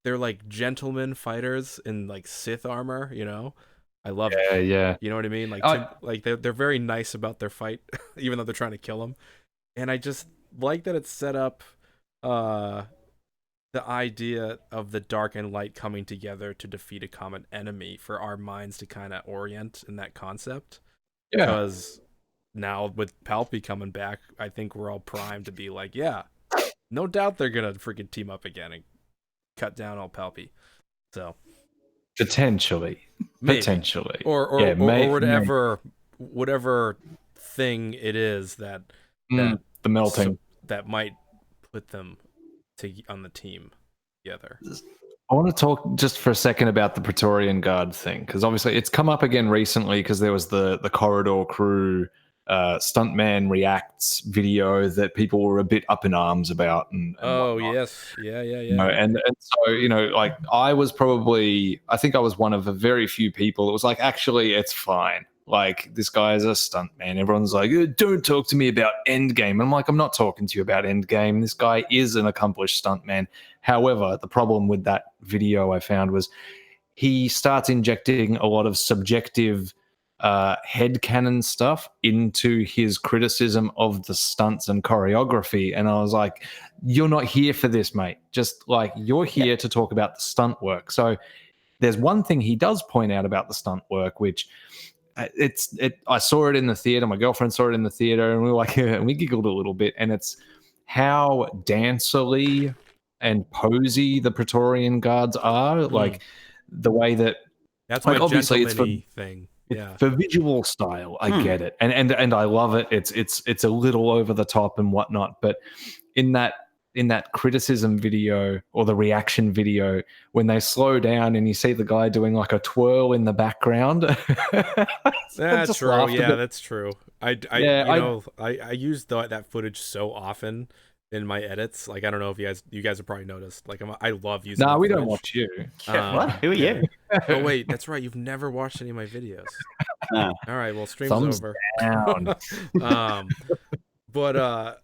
like gentlemen fighters in like Sith armor, you know. I love it. Yeah. You know what I mean? Like they're very nice about their fight, even though they're trying to kill him. And I just like that it's set up the idea of the dark and light coming together to defeat a common enemy, for our minds to kind of orient in that concept. Yeah. Because now with Palpy coming back, I think we're all primed to be like, yeah, no doubt they're gonna freaking team up again and cut down all Palpy. So potentially, or whatever thing it is that the melting that might put them on the team together. I want to talk just for a second about the Praetorian Guard thing, because obviously it's come up again recently because there was the corridor crew stuntman reacts video that people were a bit up in arms about. And Oh, whatnot. yes. Yeah. You know, and so, you know, like I think I was one of the very few people that was like, actually, it's fine. Like, this guy is a stuntman. Everyone's like, don't talk to me about Endgame. And I'm like, I'm not talking to you about Endgame. This guy is an accomplished stuntman. However, the problem with that video I found was he starts injecting a lot of subjective headcanon stuff into his criticism of the stunts and choreography. And I was like, you're not here for this, mate. Just like, you're here to talk about the stunt work. So there's one thing he does point out about the stunt work, which I saw it in the theater. My girlfriend saw it in the theater, and we were like, we giggled a little bit. And it's how dancerly and posy the Praetorian guards are. Like, the way that, that's like, my obviously it's for thing. Yeah. for visual style, I get it, and I love it. It's a little over the top and whatnot, but in that criticism video or the reaction video, when they slow down and you see the guy doing like a twirl in the background, That's true. Yeah, that's true. I use that footage so often in my edits. Like, I don't know if you guys have probably noticed. Like, I love using. No, we footage. don't watch you. What? Who are you? Oh wait, that's right. You've never watched any of my videos. No. All right, well, stream's Thumbs over. down. But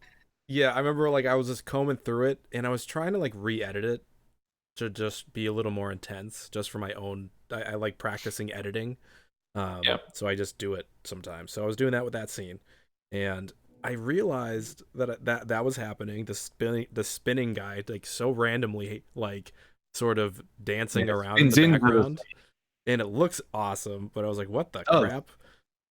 yeah, I remember like I was just combing through it, and I was trying to like re-edit it to just be a little more intense, just for my own. I like practicing editing. So I just do it sometimes. So I was doing that with that scene, and I realized that was happening. The spinning guy, like, so randomly, like, sort of dancing around in the background, and it looks awesome. But I was like, what the crap?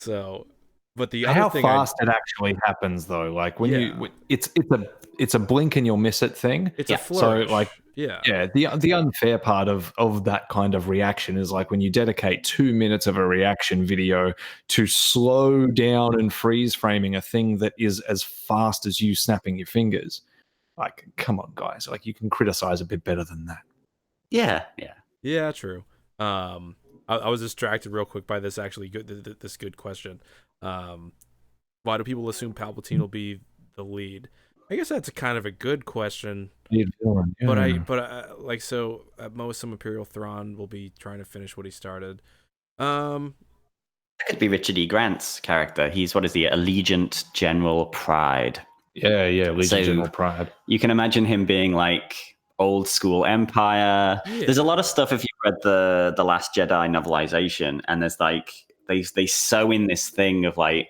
So, but the other how thing, fast it actually happens though, like when it's a blink and you'll miss it thing. It's a flourish. So like, the unfair part of that kind of reaction is like when you dedicate 2 minutes of a reaction video to slow down and freeze framing a thing that is as fast as you snapping your fingers. Like, come on, guys! Like, you can criticize a bit better than that. Yeah, true. I was distracted real quick by this actually this good question. Why do people assume Palpatine will be the lead? I guess that's a kind of a good question. Villain, yeah. But like, so at most, some Imperial Thrawn will be trying to finish what he started. That could be Richard E. Grant's character. He's, what is he, Allegiant General Pride. Yeah, Allegiant General Pride. You can imagine him being like old school Empire. Yeah. There's a lot of stuff if you read the Last Jedi novelization, and there's like they sew in this thing of like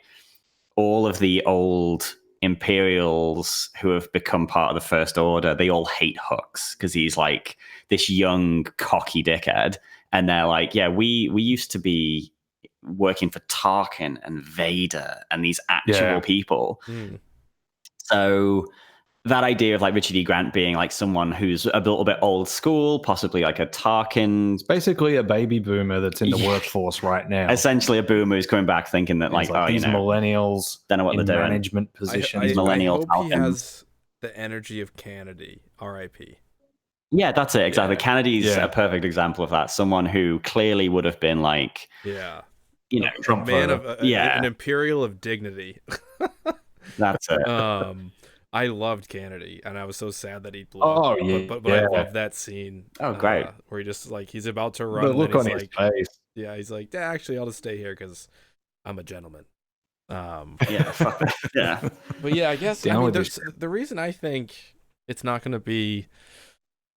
all of the old Imperials who have become part of the First Order. They all hate Hux because he's like this young cocky dickhead, and they're like, yeah, we used to be working for Tarkin and Vader and these actual people. So that idea of like Richard E. Grant being like someone who's a little bit old school, possibly like a Tarkin. It's basically a baby boomer that's in the workforce right now. Essentially a boomer who's coming back thinking that like these millennials don't know what in they're doing. Management positions. I hope he has the energy of Kennedy, R.I.P. Yeah, that's it. Exactly. Kennedy's a perfect example of that. Someone who clearly would have been like, Trump man of an imperial of dignity. That's it. I loved Kennedy, and I was so sad that he blew up. But I love that scene. Oh, great. Where he just like, he's about to run. The look on his face. Yeah, he's like, actually, I'll just stay here because I'm a gentleman. Yeah. But yeah, I guess the reason I think it's not going to be,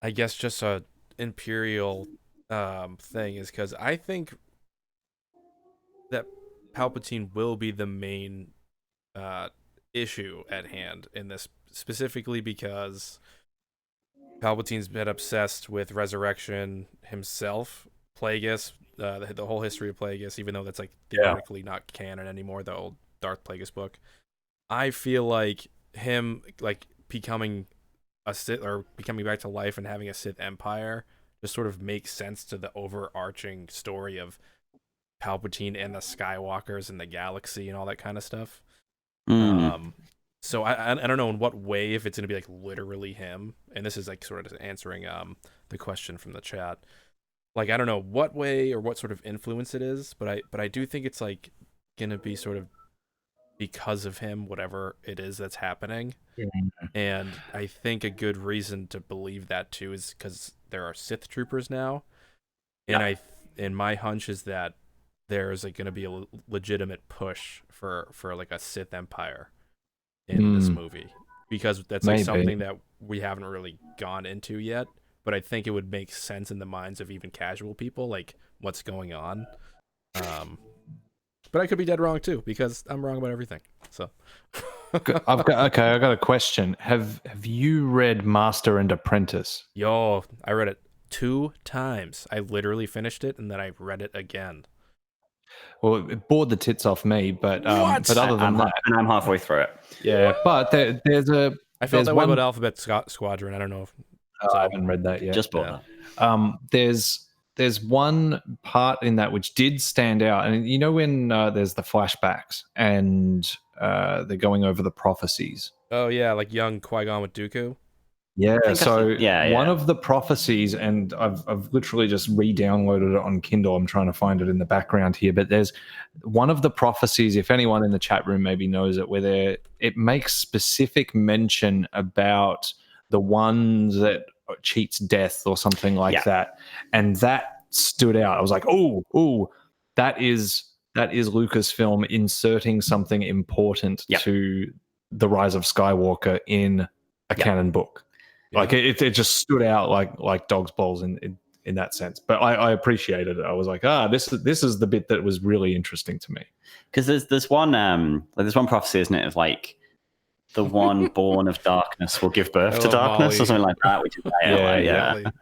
I guess, just a imperial thing is because I think that Palpatine will be the main issue at hand in this, specifically because Palpatine's been obsessed with resurrection himself. Plagueis, the whole history of Plagueis, even though that's like theoretically not canon anymore, the old Darth Plagueis book. I feel like him like becoming a Sith or becoming back to life and having a Sith Empire just sort of makes sense to the overarching story of Palpatine and the Skywalkers and the galaxy and all that kind of stuff. So I don't know in what way, if it's going to be like literally him, and this is like sort of answering the question from the chat. Like, I don't know what way or what sort of influence it is, but I do think it's like going to be sort of because of him, whatever it is that's happening. Yeah. And I think a good reason to believe that too is because there are Sith troopers now, and and my hunch is that there's like going to be a legitimate push for like a Sith Empire in this movie, because that's like something that we haven't really gone into yet. But I think it would make sense in the minds of even casual people, like what's going on. But I could be dead wrong too, because I'm wrong about everything. So I got a question. Have you read Master and Apprentice? Yo, I read it 2 times. I literally finished it and then I read it again. Well, it bored the tits off me, but other than that, and I'm halfway through it. Yeah, but there's a. I felt that way about Alphabet Squadron. I don't know if I haven't read that yet. Just bought that. There's one part in that which did stand out, and you know when there's the flashbacks and they're going over the prophecies. Oh yeah, like young Qui-Gon with Dooku. Yeah, so one of the prophecies, and I've literally just re-downloaded it on Kindle. I'm trying to find it in the background here, but there's one of the prophecies, if anyone in the chat room maybe knows it, where it makes specific mention about the ones that cheats death or something like that, and that stood out. I was like, oh, that is Lucasfilm inserting something important to the Rise of Skywalker in a canon book. Like it just stood out like dog's balls in that sense. But I appreciated it. I was like, this is the bit that was really interesting to me. Because there's one there's one prophecy, isn't it, of like the one born of darkness will give birth to darkness, Molly. Or something like that. Which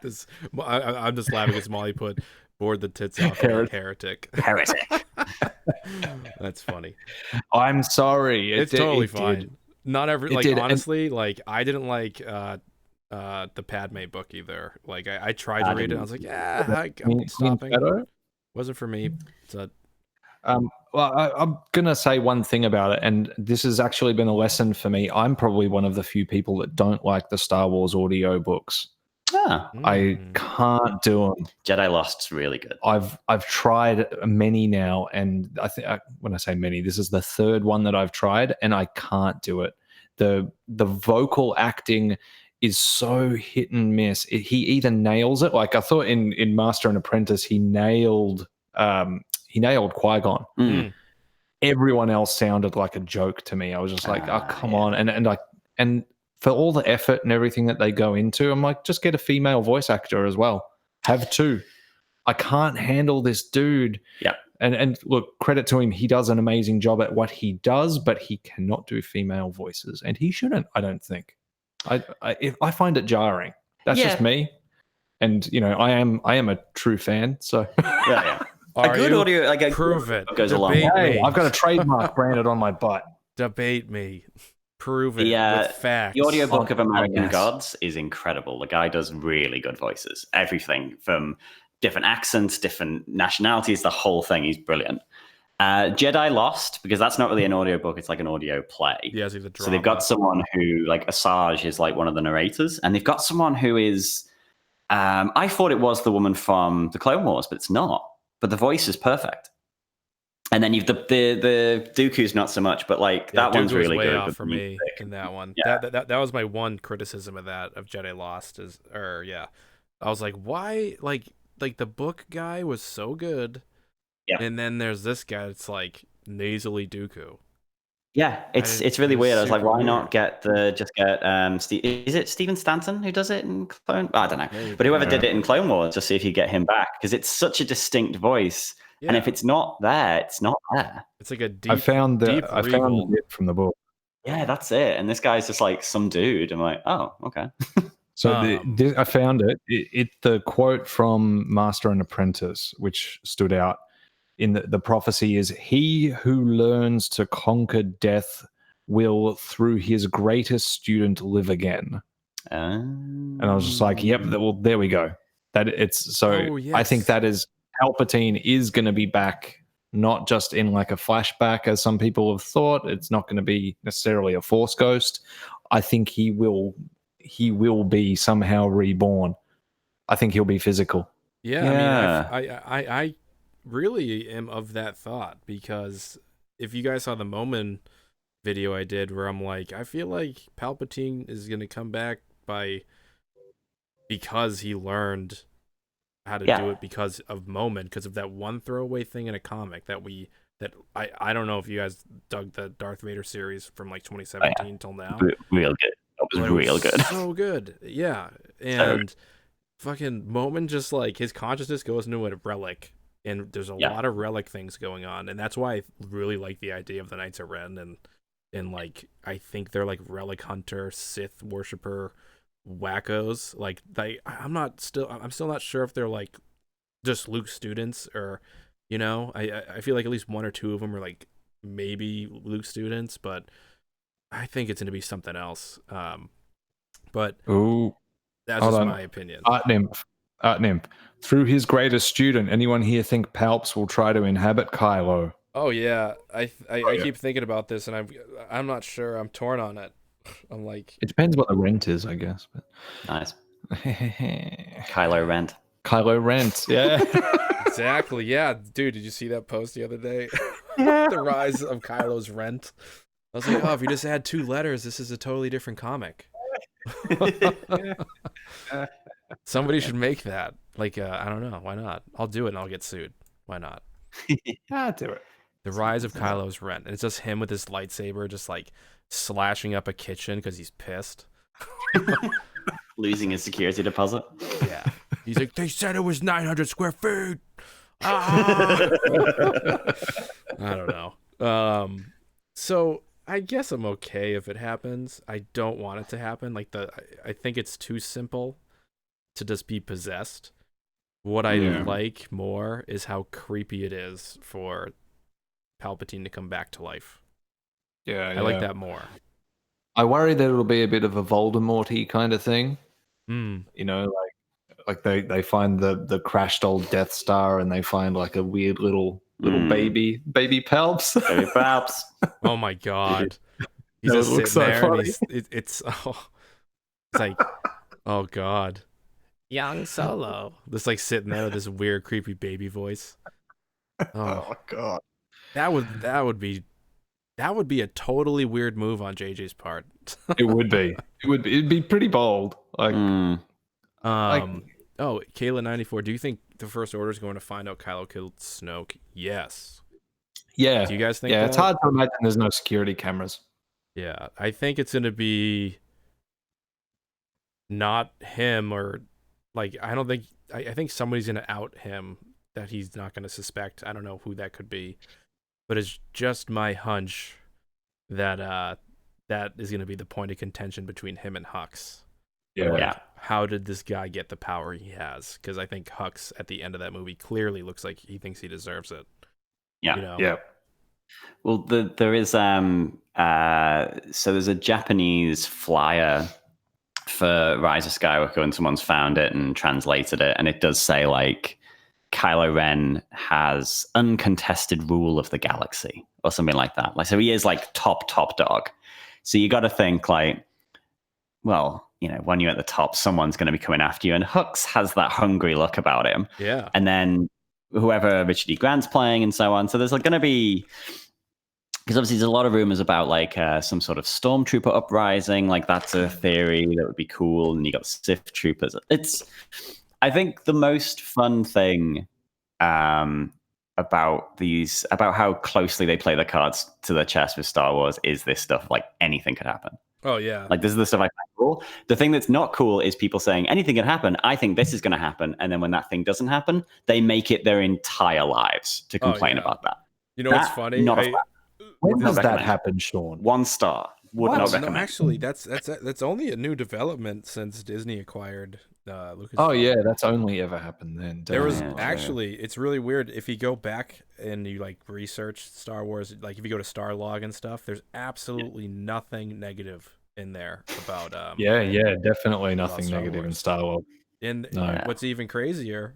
is I'm just laughing because Molly put bored the tits off heretic. Heretic. That's funny. I'm sorry. It's totally fine. Not every honestly, like I didn't like the Padme book either. Like I tried to read it and I was like, I'm stopping. Wasn't for me. So well, I'm gonna say one thing about it, and this has actually been a lesson for me. I'm probably one of the few people that don't like the Star Wars audio books. I can't do them. Jedi Lost's really good. I've tried many now, and I think when I say many, this is the third one that I've tried, and I can't do it. The vocal acting is so hit and miss. He either nails it, like I thought in Master and Apprentice, he nailed Qui-Gon. Everyone else sounded like a joke to me. I was just like, oh, come on. And for all the effort and everything that they go into, I'm like, just get a female voice actor as well. Have 2. I can't handle this dude. Yeah. And look, credit to him. He does an amazing job at what he does, but he cannot do female voices. And he shouldn't, I don't think. I find it jarring. That's just me. And, you know, I am a true fan. So yeah. A good audio, like a prove it. Goes a long way. Hey, I've got a trademark branded on my butt. Debate me. Prove it with facts. The audiobook of American Gods is incredible. The guy does really good voices. Everything from different accents, different nationalities, the whole thing. He's brilliant. Jedi Lost, because that's not really an audiobook, it's like an audio play. Yeah, so they've got someone who, like Asajj is like one of the narrators, and they've got someone who is, I thought it was the woman from the Clone Wars, but it's not. But the voice is perfect. And then you've the Dooku's not so much, but like that one's really good. Off for me in that one. Yeah. That was my one criticism of Jedi Lost I was like, why like the book guy was so good. Yeah. And then there's this guy that's like nasally Dooku. Yeah, it's really weird. I was like, why not get is it Steven Stanton who does it in Clone? I don't know. Maybe. But whoever did it in Clone Wars, just see if you get him back, because it's such a distinct voice. Yeah. And if it's not there, it's not there. It's like a deep. I found it from the book. Yeah, that's it. And this guy's just like some dude. I'm like, oh, okay. So I found it. The quote from Master and Apprentice, which stood out in the prophecy, is, "He who learns to conquer death will, through his greatest student, live again." And I was just like, "Yep, well, there we go." I think that is. Palpatine is going to be back, not just in like a flashback, as some people have thought. It's not going to be necessarily a Force ghost. I think he will be somehow reborn. I think he'll be physical. Yeah. I mean, I really am of that thought, because if you guys saw the moment video I did where I'm like, I feel like Palpatine is gonna come back because he learned how to do it because of Moment, because of that one throwaway thing in a comic that I don't know if you guys dug the Darth Vader series from like 2017 till now. Real good. That was real good. So good. Yeah. And fucking Moment, just like his consciousness goes into a relic, and there's a lot of relic things going on, and that's why I really like the idea of the Knights of Ren, and like I think they're like relic hunter, Sith worshiper wackos. Like I'm still not sure if they're like just Luke students, or I feel like at least one or two of them are like maybe Luke students, but I think it's going to be something else. But that's just my opinion. Art Nymph. Through his greatest student, anyone here think Palps will try to inhabit Kylo? Oh yeah, I keep thinking about this, and I'm not sure. I'm torn on it. I'm like, it depends what the rent is, I guess. But nice. Kylo Rent. Kylo Rent. Yeah. Exactly. Yeah, dude. Did you see that post the other day? The rise of Kylo's Rent. I was like, oh, if you just add 2 letters, this is a totally different comic. Somebody should make that. Like, I don't know. Why not? I'll do it and I'll get sued. Why not? I'll do it. The rise of Kylo's Rent. And it's just him with his lightsaber just like slashing up a kitchen because he's pissed. Losing his security deposit. Yeah. He's like, they said it was 900 square feet. Ah! I don't know. So I guess I'm okay if it happens. I don't want it to happen. Like I think it's too simple to just be possessed. What I like more is how creepy it is for Palpatine to come back to life. Yeah, I like that more. I worry that it'll be a bit of a Voldemort-y kind of thing. You know, like they find the crashed old Death Star, and they find like a weird little baby Palps. Baby Palps. Oh my god. He's just sitting there funny. And it's like, oh god. Young Solo. Just like sitting there with this weird, creepy baby voice. Oh god. That would be a totally weird move on JJ's part. It would be. It'd be pretty bold. Like oh, Kayla94, do you think the First Order is going to find out Kylo killed Snoke? Yes. Yeah. Do you guys think it's hard to imagine there's no security cameras. Yeah, I think it's going to be not him, or like I think somebody's going to out him that he's not going to suspect. I don't know who that could be, but it's just my hunch that that is going to be the point of contention between him and Hux. Yeah. How did this guy get the power he has? Because I think Hux at the end of that movie clearly looks like he thinks he deserves it. Yeah. Yeah. Well, there is so there's a Japanese flyer for Rise of Skywalker, and someone's found it and translated it, and it does say like Kylo Ren has uncontested rule of the galaxy or something like that. Like, so he is like top dog. So you got to think like, well, when you're at the top, someone's going to be coming after you, and Hux has that hungry look about him. Yeah. And then whoever Richard E. Grant's playing and so on. So there's like going to be, because obviously there's a lot of rumors about like some sort of stormtrooper uprising. Like that's a theory that would be cool. And you got Sith troopers. I think the most fun thing about how closely they play the cards to their chest with Star Wars is this stuff. Like anything could happen. Oh yeah. Like this is the stuff I find cool. The thing that's not cool is people saying anything can happen. I think this is going to happen, and then when that thing doesn't happen, they make it their entire lives to complain about that. You know what's funny? When does that happen, Sean? 1 star. Would not recommend. No, actually, that's only a new development since Disney acquired Lucasfilm. Oh yeah, that's only ever happened then. There was actually, it's really weird if you go back and you like research Star Wars, like if you go to Starlog and stuff, there's absolutely nothing negative in there about definitely nothing negative in Star Wars. And what's even crazier,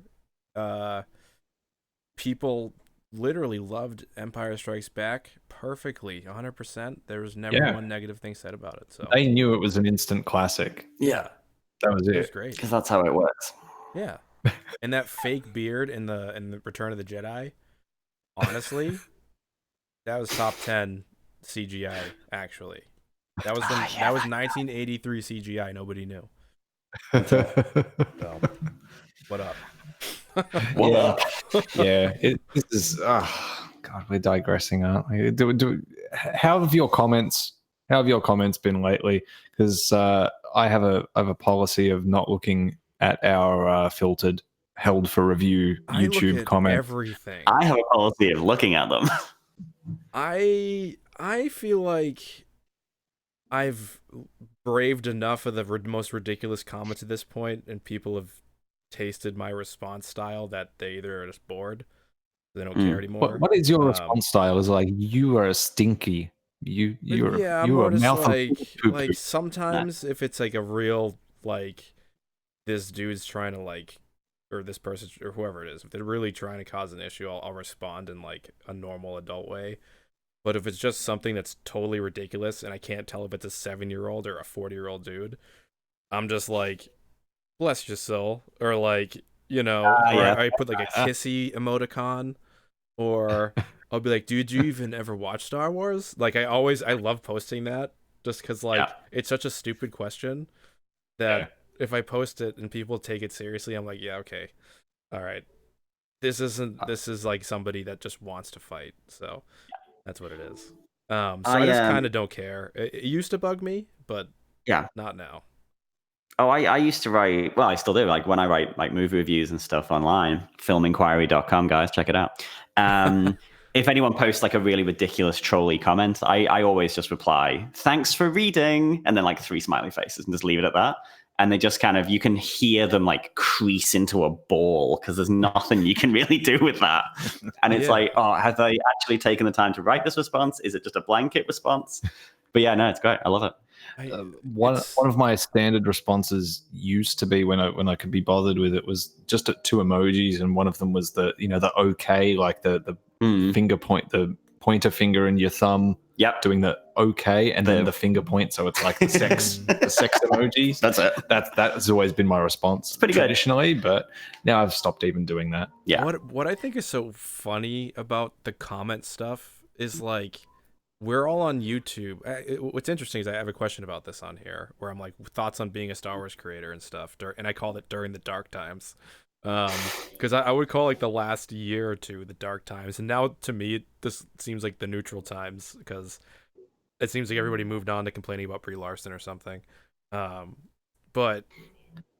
people literally loved Empire Strikes Back perfectly, 100%. There was never one negative thing said about it. So they knew it was an instant classic. Yeah, that was it. It was great because that's how it works. Yeah, and that fake beard in the Return of the Jedi, honestly, that was top 10 CGI. Actually, that was that was 1983 CGI. Nobody knew. So, what up? Yeah. This is God. We're digressing, aren't we? How have your comments been lately? Because I have a policy of not looking at our filtered, held for review YouTube I look at comments. everything. I have a policy of looking at them. I feel like I've braved enough of the most ridiculous comments at this point, and people have tasted my response style that they either are just bored, they don't care anymore. What is your response style? Is like, you are a stinky. You I'm are more a just mouth like sometimes if it's like a real like this dude's trying to like, or this person or whoever it is, if they're really trying to cause an issue, I'll respond in like a normal adult way. But if it's just something that's totally ridiculous and I can't tell if it's a 7-year-old or a 40-year-old dude, I'm just like, bless your soul, or like, or I put like a kissy emoticon, or I'll be like, dude, you even ever watch Star Wars? Like, I love posting that just because like it's such a stupid question that if I post it and people take it seriously, I'm like, yeah, okay, all right, this is like somebody that just wants to fight, so that's what it is. So I just kind of don't care. It used to bug me, but not now. Oh, I used to write, well, I still do, like when I write like movie reviews and stuff online, filminquiry.com, guys, check it out. If anyone posts like a really ridiculous trolly comment, I always just reply, thanks for reading, and then like 3 smiley faces and just leave it at that. And they just kind of, you can hear them like crease into a ball because there's nothing you can really do with that. And it's like, oh, have they actually taken the time to write this response? Is it just a blanket response? But yeah, no, it's great. I love it. One of my standard responses used to be when I could be bothered with it was just 2 emojis, and one of them was the the okay, like the finger point, the pointer finger and your thumb doing the okay, and then the finger point, so it's like the sex emojis. That's it. That's always been my response. It's pretty traditionally, but now I've stopped even doing that. Yeah. What I think is so funny about the comment stuff is like, we're all on YouTube. What's interesting is I have a question about this on here where I'm like, thoughts on being a Star Wars creator and stuff. And I called it during the dark times. Because I would call like the last year or 2 the dark times. And now to me, this seems like the neutral times because it seems like everybody moved on to complaining about Brie Larson or something. But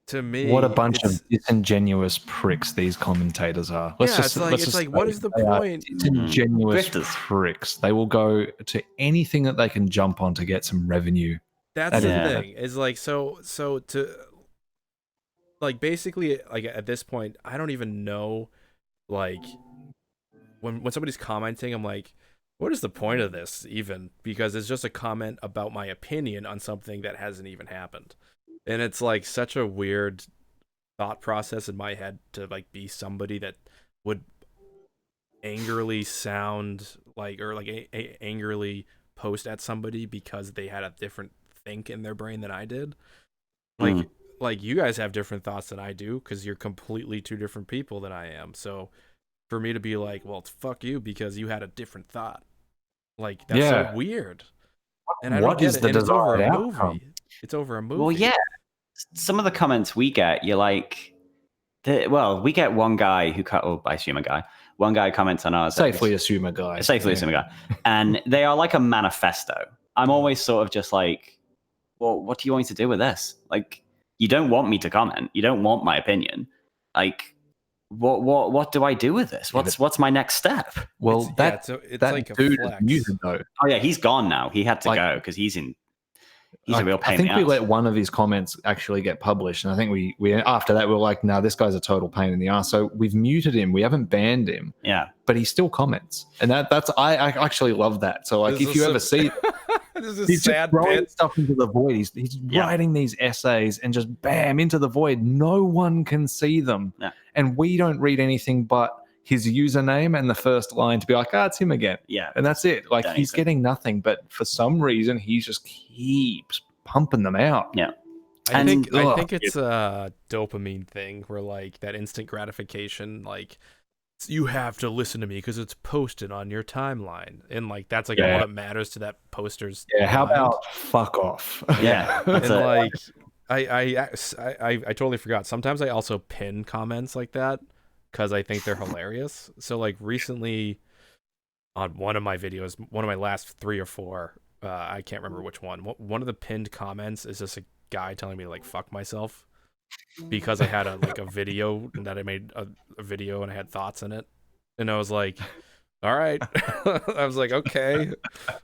to me, what a bunch of disingenuous pricks these commentators are. It's like what is the point? Disingenuous pricks. They will go to anything that they can jump on to get some revenue. That's the thing. Is like so to like basically like at this point, I don't even know like when somebody's commenting, I'm like, what is the point of this even? Because it's just a comment about my opinion on something that hasn't even happened. And it's like such a weird thought process in my head to like be somebody that would angrily sound like, or like angrily post at somebody because they had a different think in their brain than I did. Like you guys have different thoughts than I do because you're completely 2 different people than I am. So for me to be like, well, it's fuck you because you had a different thought, like that's so weird. And I don't get it. And it's over a movie. It's over a movie. Well, yeah. Some of the comments we get, you're like, we get one guy who, I assume a guy, one guy comments on ours. Safely assume a guy. And they are like a manifesto. I'm always sort of just like, well, what do you want me to do with this? Like, you don't want me to comment. You don't want my opinion. Like, what do I do with this? What's my next step? Well, it's that like a dude flex. is muted though. Oh yeah, he's gone now. He had to go because he's a real pain. I think we let one of his comments actually get published, and I think we after that we were like, no, this guy's a total pain in the ass. So we've muted him. We haven't banned him. Yeah, but he still comments, and that's I actually love that. So like, if you ever see, he's just throwing stuff into the void. He's writing these essays and just bam into the void. No one can see them, and we don't read anything but his username and the first line to be like, it's him again. Yeah. And that's it. Like, he's getting nothing, but for some reason he just keeps pumping them out. Yeah. I think it's a dopamine thing where like that instant gratification, like you have to listen to me because it's posted on your timeline, and like that's like all that matters to that poster's how mind. about fuck off? Yeah, And like I totally forgot. Sometimes I also pin comments like that because I think they're hilarious. So like recently on one of my videos, one of my last 3 or 4, I can't remember which one. One of the pinned comments is just a guy telling me to like fuck myself because I had a video that I made a video and I had thoughts in it, and I was like, all right. I was like, okay,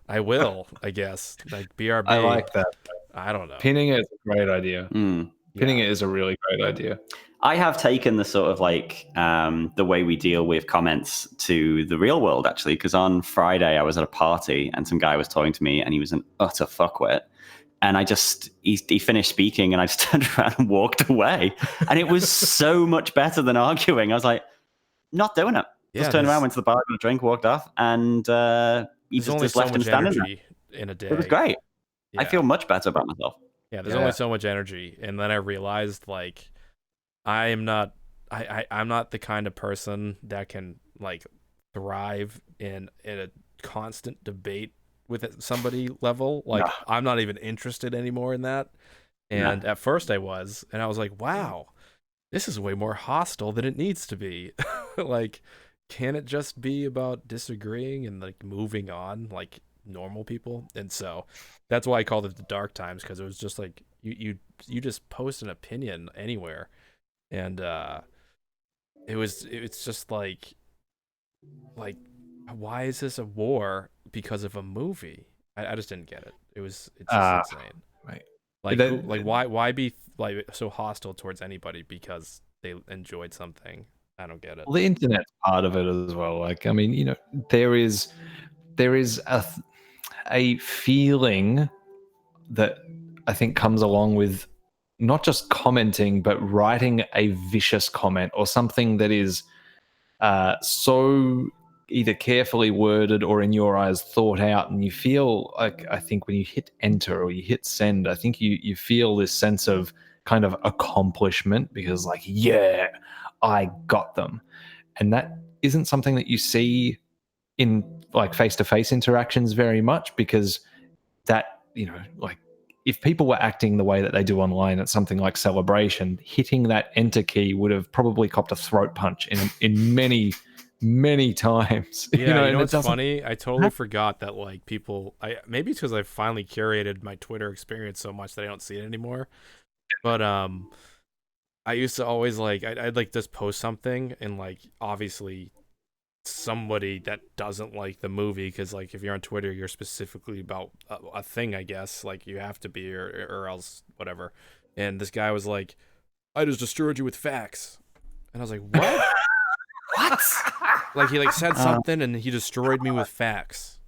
I will, I guess. Like BRB. I like that. I don't know. Pinning it is a great idea. Pinning it is a really great idea. I have taken the sort of like the way we deal with comments to the real world, actually, because on Friday I was at a party and some guy was talking to me and he was an utter fuckwit. And he finished speaking and I just turned around and walked away. And it was so much better than arguing. I was like, not doing it. Just turned around, went to the bar, got a drink, walked off, and he just left him standing there. In a day. It was great. Yeah. I feel much better about myself. Yeah, there's only so much energy. And then I realized like I'm not the kind of person that can like thrive in a constant debate with somebody level. Like I'm not even interested anymore in that. And at first I was, and I was like, wow, this is way more hostile than it needs to be. Like, can it just be about disagreeing and like moving on like normal people? And so that's why I called it the dark times, because it was just like you just post an opinion anywhere, and it's just like why is this a war because of a movie? I just didn't get it. It's just insane. Right. Like why be like so hostile towards anybody because they enjoyed something? I don't get it. Well, the internet's part of it as well. Like, I mean, you know, there is a feeling that I think comes along with not just commenting, but writing a vicious comment or something that is so either carefully worded or in your eyes thought out, and you feel like, I think when you hit enter or you hit send, I think you feel this sense of kind of accomplishment, because like, yeah, I got them. And that isn't something that you see in like face-to-face interactions very much, because that, you know, like if people were acting the way that they do online at something like Celebration, hitting that enter key would have probably copped a throat punch in many times. Yeah, you know what's funny? I totally forgot that like people, maybe it's because I finally curated my Twitter experience so much that I don't see it anymore. But I used to always like I'd like just post something, and like obviously somebody that doesn't like the movie, because like if you're on Twitter you're specifically about a thing, I guess, like you have to be, or else whatever. And this guy was like, I just destroyed you with facts, and I was like, what? What? Like he like said something and he destroyed me with facts,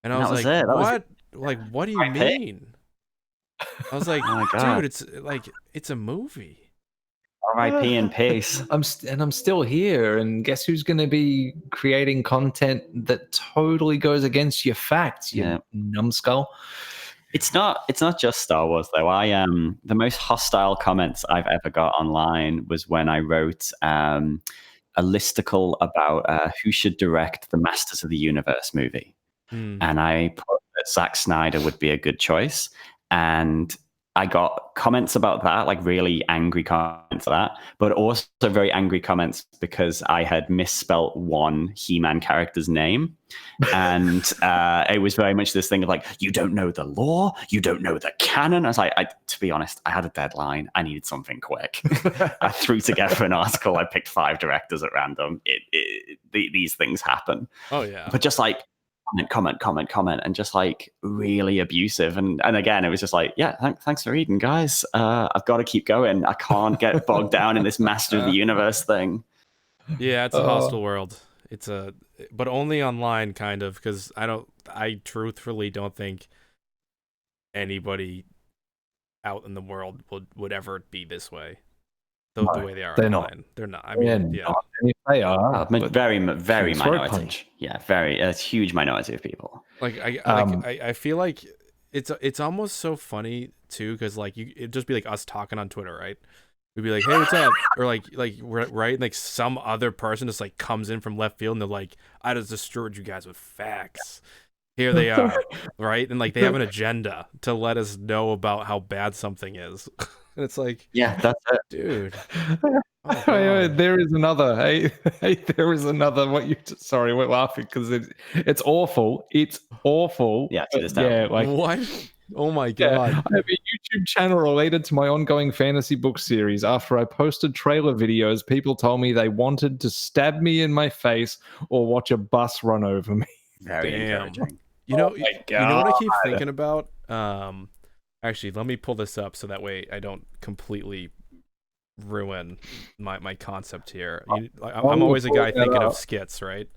and I was like, what? Like, what do you mean? I was like, dude, it's like, it's a movie. R.I.P. in peace. I'm still here, and guess who's going to be creating content that totally goes against your facts, you numbskull. It's not just Star Wars though. The most hostile comments I've ever got online was when I wrote a listicle about who should direct the Masters of the Universe movie. And I put that Zack Snyder would be a good choice. And I got comments about that, like really angry comments for that, but also very angry comments because I had misspelt one He-Man character's name. And it was very much this thing of like, you don't know the lore, you don't know the canon. I was like, to be honest, I had a deadline. I needed something quick. I threw together an article. I picked 5 directors at random. These things happen. Oh, yeah. But just like, comment, and just like really abusive. And again, it was just like, yeah, thanks for reading, guys. I've got to keep going. I can't get bogged down in this Master of the Universe thing. Yeah, it's a hostile world. But only online, kind of, because I truthfully don't think anybody out in the world would ever be this way. The way they are online. Not. They're not. I mean, yeah. Not. If they are, very minority. Yeah, a huge minority of people. Like I feel like it's almost so funny too, because like it'd just be like us talking on Twitter, right? we'd be like, "Hey, what's up?" Or right, and like some other person just like comes in from left field, and they're like, "I just destroyed you guys with facts. Here they are," right? And like they have an agenda to let us know about how bad something is, and it's like, Yeah, that's it. dude. Oh, there is another. Hey, there is another. Sorry, we're laughing because it's awful. It's awful. Yeah, it is yeah, terrible. like What? Oh my yeah, god. I have a YouTube channel related to my ongoing fantasy book series. After I posted trailer videos, people told me they wanted to stab me in my face or watch a bus run over me. Very Damn. encouraging. You know, Oh my you know what I keep God. thinking about? Actually, let me pull this up so that way I don't completely ruin my concept here. I'm always a guy thinking of skits, right?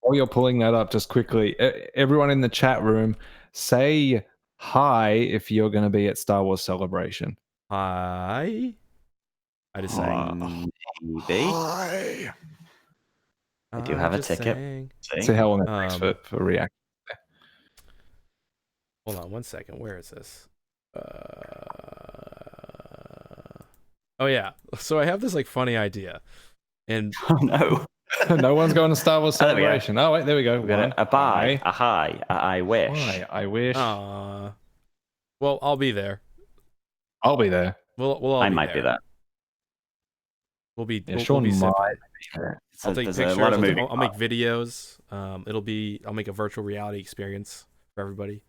While you're pulling that up, just quickly, everyone in the chat room, say hi if you're going to be at Star Wars Celebration. Hi. I just sang. Maybe. Hi. I do have a ticket. See how long it takes for reaction. Hold on 1 second. Where is this? Oh yeah. So I have this like funny idea, and Oh no. No one's going to Star Wars Celebration. Oh wait, there we go. We got a bye, a hi, a I wish. Hi, I wish. well, I'll be there. I'll be there. We'll all I be might there. be there. We'll be. Yeah, we'll Sean be sipping. I'll take pictures. I'll make videos. I'll make a virtual reality experience for everybody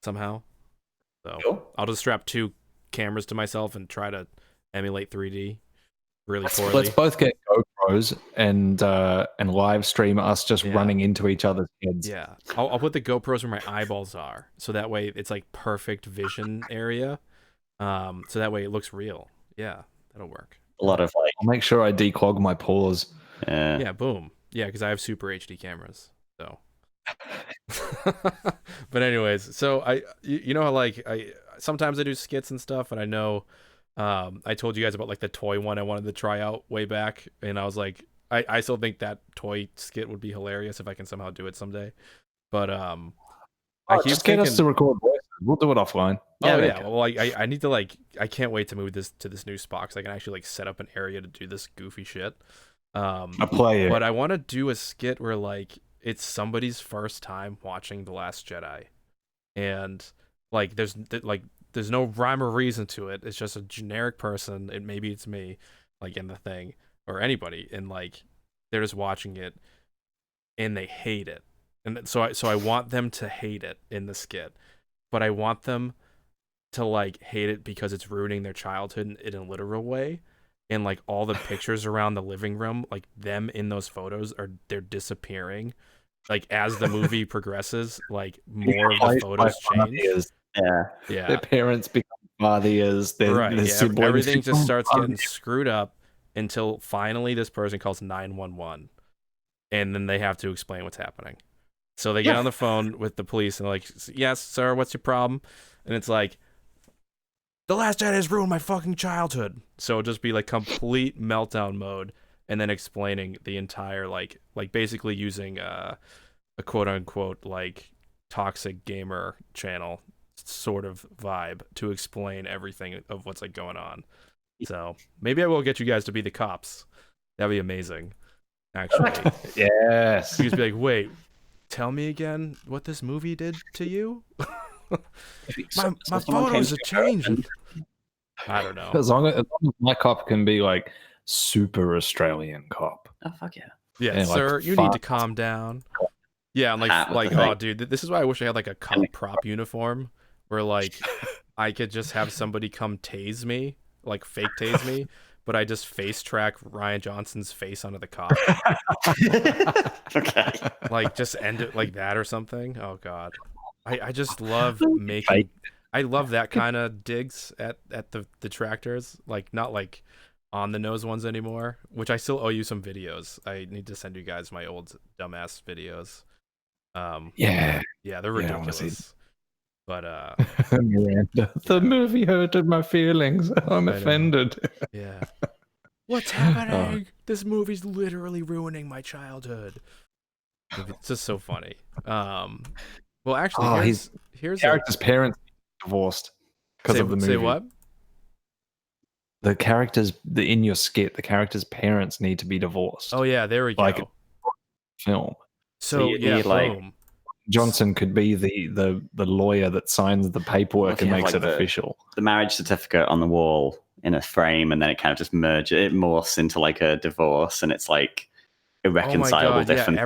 somehow. So Cool. I'll just strap 2 cameras to myself and try to emulate 3D really poorly. Let's both get GoPros and live stream us just running into each other's heads. Yeah, I'll put the GoPros where my eyeballs are, so that way it's like perfect vision area. So that way it looks real. Yeah, that'll work. A lot of like. I'll make sure I declog my pores. Yeah, boom. Yeah, because I have super HD cameras. So. But anyways, so you know, like sometimes I do skits and stuff, and I know I told you guys about like the toy one I wanted to try out way back, and I was like, I still think that toy skit would be hilarious if I can somehow do it someday. But I keep just get us to record voices. We'll do it offline. Oh yeah, well I need to like I can't wait to move this to this new spot because I can actually like set up an area to do this goofy shit. A player. But I want to do a skit where like it's somebody's first time watching The Last Jedi, and like there's no rhyme or reason to it. It's just a generic person, and maybe it's me, like in the thing, or anybody, and like they're just watching it, and they hate it, and so I want them to hate it in the skit, but I want them to like hate it because it's ruining their childhood in a literal way. And like all the pictures around the living room, like them in those photos they're disappearing. Like as the movie progresses, like more of the photos change. Yeah. Their parents become fathers. Everything just starts getting screwed up until finally this person calls 911, and then they have to explain what's happening. So they get on the phone with the police and they're like, "Yes, sir, what's your problem?" And it's like, "The Last Jedi has ruined my fucking childhood." So it'll just be like complete meltdown mode, and then explaining the entire like basically using a quote unquote like toxic gamer channel sort of vibe to explain everything of what's like going on. So maybe I will get you guys to be the cops. That'd be amazing. Actually, yes. You just be like, "Wait, tell me again what this movie did to you." my photos are changing. I don't know. As long as my cop can be like super Australian cop. Oh fuck yeah. Yeah, sir, like, you need to calm down. Yeah, and like oh dude, this is why I wish I had like a cop prop uniform where like I could just have somebody come tase me, like fake tase me, but I just face track Rian Johnson's face onto the cop. Okay. Like just end it like that or something. Oh god. I just love making I love that kind of digs at the detractors, like not like on the nose ones anymore, which I still owe you some videos. I need to send you guys my old dumbass videos. Yeah, they're ridiculous. But Miranda, the movie hurted my feelings. I'm offended. Yeah. What's happening? This movie's literally ruining my childhood. It's just so funny. Well, actually, here's character's parents divorced because of the movie. Say what? the characters in your skit, the characters' parents need to be divorced. Oh yeah, there we like go. Film. So you yeah, need, like, boom. Johnson could be the lawyer that signs the paperwork and makes like it official. The marriage certificate on the wall in a frame, and then it kind of just morphs into like a divorce, and it's like irreconcilable difference.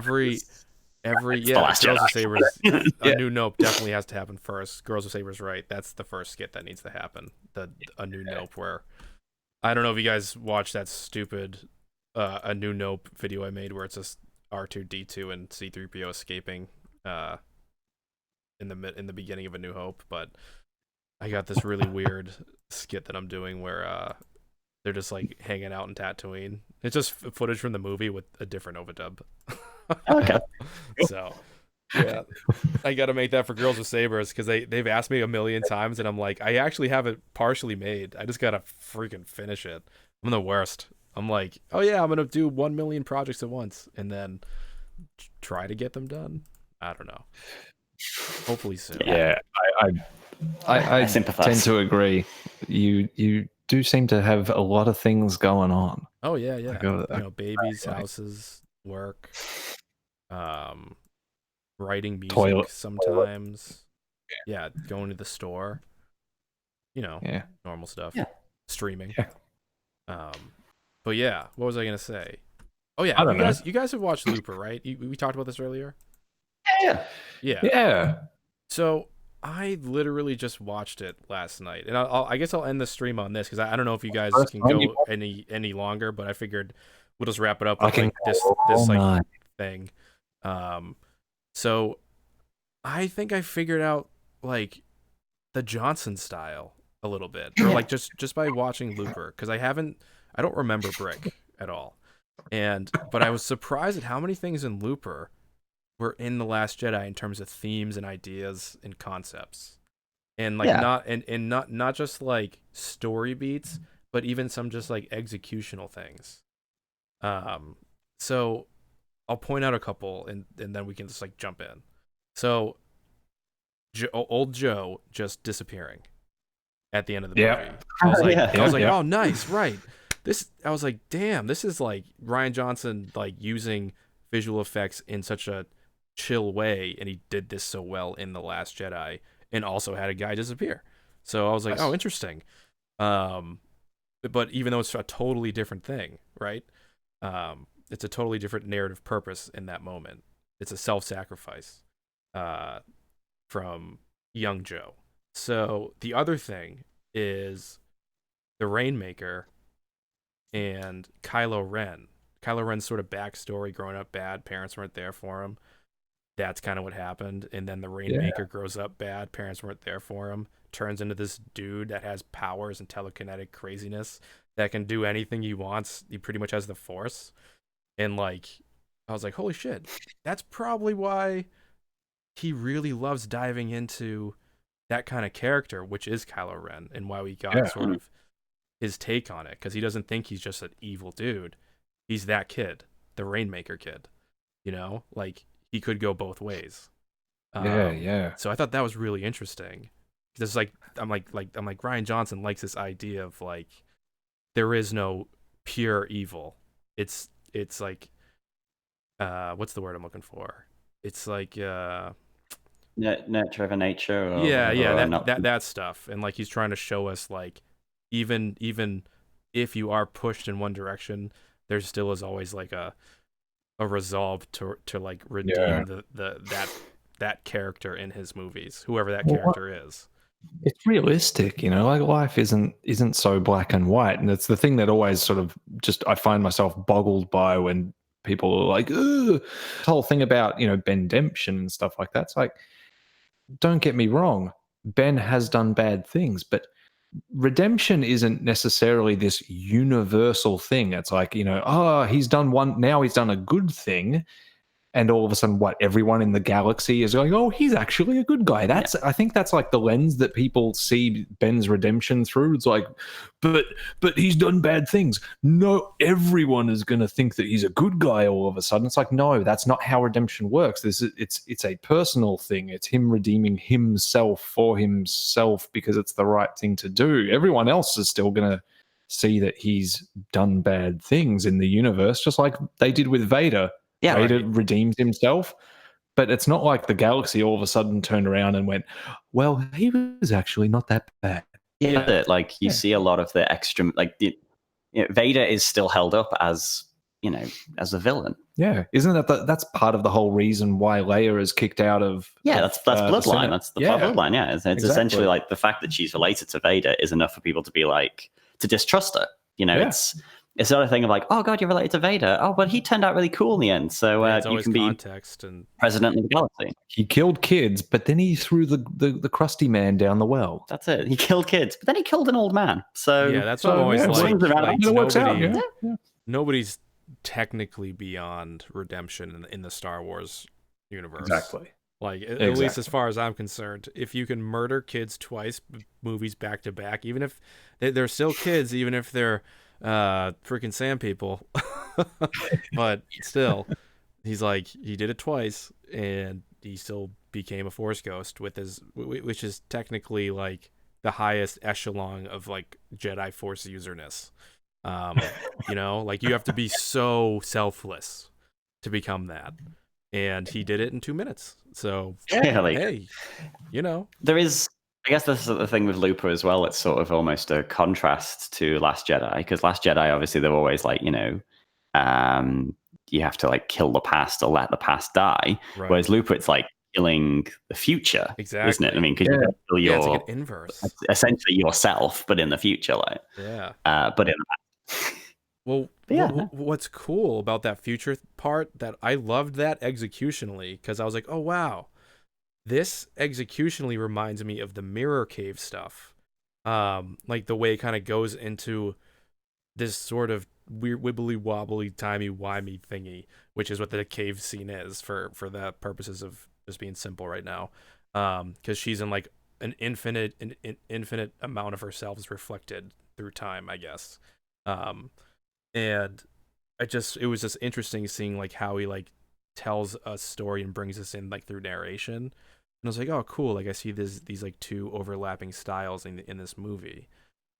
Every The Last Girls Jedi. with Sabers, Yeah. A New Nope definitely has to happen first. Girls with Sabers, right? That's the first skit that needs to happen. A New Nope, where I don't know if you guys watched that stupid A New Nope video I made where it's just R2D2 and C3PO escaping in the beginning of A New Hope, but I got this really weird skit that I'm doing where they're just like hanging out in Tatooine. It's just footage from the movie with a different overdub. Okay. So yeah, I got to make that for Girls with Sabers because they've asked me a million times, and I'm like, I actually have it partially made. I just gotta freaking finish it. I'm the worst. I'm like, oh yeah, I'm gonna do 1 million projects at once, and then try to get them done. I don't know. Hopefully soon. Yeah, I sympathize. tend to agree. You do seem to have a lot of things going on. Oh yeah. Babies, Right. houses, work, writing music Toilet. sometimes. Yeah, going to the store. Yeah. Normal stuff. Yeah. Streaming. Yeah. But yeah, what was I gonna say? Oh yeah, I don't know. you guys have watched Looper, right? We talked about this earlier. Yeah. Yeah. So I literally just watched it last night, and I guess I'll end the stream on this because I don't know if you guys First can time go you- any longer, but I figured we'll just wrap it up I with can like this go all like night. thing. So I think I figured out like the Johnson style a little bit, or like just by watching Looper, because I don't remember Brick at all, but I was surprised at how many things in Looper were in The Last Jedi in terms of themes and ideas and concepts, and like not just like story beats, but even some just like executional things. So I'll point out a couple, and then we can just like jump in. So old Joe just disappearing at the end of the movie. Yeah. I was like, Yeah. oh, nice, right. I was like, damn, this is like Rian Johnson like using visual effects in such a chill way, and he did this so well in The Last Jedi, and also had a guy disappear. So I was like, oh, interesting. But even though it's a totally different thing, right? It's a totally different narrative purpose in that moment. It's a self-sacrifice from young Joe. So the other thing is the Rainmaker and Kylo Ren. Kylo Ren's sort of backstory, growing up bad, parents weren't there for him. That's kind of what happened. And then the Rainmaker grows up bad, parents weren't there for him, turns into this dude that has powers and telekinetic craziness that can do anything he wants. He pretty much has the Force. And like, I was like, holy shit, that's probably why he really loves diving into that kind of character, which is Kylo Ren, and why we got sort of his take on it, because he doesn't think he's just an evil dude. He's that kid, the Rainmaker kid, like he could go both ways. So I thought that was really interesting, because like I'm like Rian Johnson likes this idea of like there is no pure evil. It's like what's the word I'm looking for? It's like nurture over nature. That stuff. And like he's trying to show us like even if you are pushed in one direction, there still is always like a resolve to like redeem that character in his movies, whoever that character is. It's realistic, like life isn't so black and white, and it's the thing that always sort of just I find myself boggled by when people are like, ugh, this whole thing about Bendemption and stuff like that. It's like, don't get me wrong, Ben has done bad things, but redemption isn't necessarily this universal thing. It's like, he's done one, now he's done a good thing, and all of a sudden everyone in the galaxy is going, oh, he's actually a good guy. I think that's like the lens that people see Ben's redemption through. It's like, but he's done bad things. No, everyone is going to think that he's a good guy all of a sudden. It's like, no, that's not how redemption works. It's a personal thing. It's him redeeming himself for himself because it's the right thing to do. Everyone else is still going to see that he's done bad things in the universe, just like they did with Vader. Yeah, Vader redeemed himself. But it's not like the galaxy all of a sudden turned around and went, well, he was actually not that bad. Yeah, like you see a lot of the extra, like Vader is still held up as, as a villain. Yeah, isn't that's part of the whole reason why Leia is kicked out of? Yeah, that's bloodline. That's the bloodline. Yeah, it's exactly. Essentially like the fact that she's related to Vader is enough for people to be like to distrust her. It's not a thing of like, oh god, you're related to Vader. Oh, but he turned out really cool in the end. So you can be context and president of the galaxy. He killed kids, but then he threw the crusty man down the well. That's it. He killed kids, but then he killed an old man. So yeah, that's what I'm always like nobody's technically beyond redemption in the Star Wars universe. Exactly. Like at least as far as I'm concerned, if you can murder kids twice, movies back to back, even if they're still kids, even if they're freaking sand people, but still, he's like, he did it twice, and he still became a Force ghost with his, which is technically like the highest echelon of like Jedi Force userness. Like you have to be so selfless to become that, and he did it in 2 minutes. So hey, there is. I guess this is the thing with Looper as well. It's sort of almost a contrast to Last Jedi, because Last Jedi, obviously, they're always like, you have to like kill the past or let the past die. Right. Whereas Looper, it's like killing the future, exactly, isn't it? I mean, because you kill your it's like an inverse, essentially yourself, but in the future, like but in the past. Well, what's cool about that future part that I loved that executionally, because I was like, oh wow. This executionally reminds me of the Mirror Cave stuff. Like the way it kind of goes into this sort of weird wibbly wobbly timey-wimey thingy, which is what the cave scene is for the purposes of just being simple right now. Because she's in like an infinite amount of herself is reflected through time, I guess. And it was just interesting seeing like how he like tells a story and brings us in like through narration. And I was like, oh, cool. Like I see these like two overlapping styles in this movie.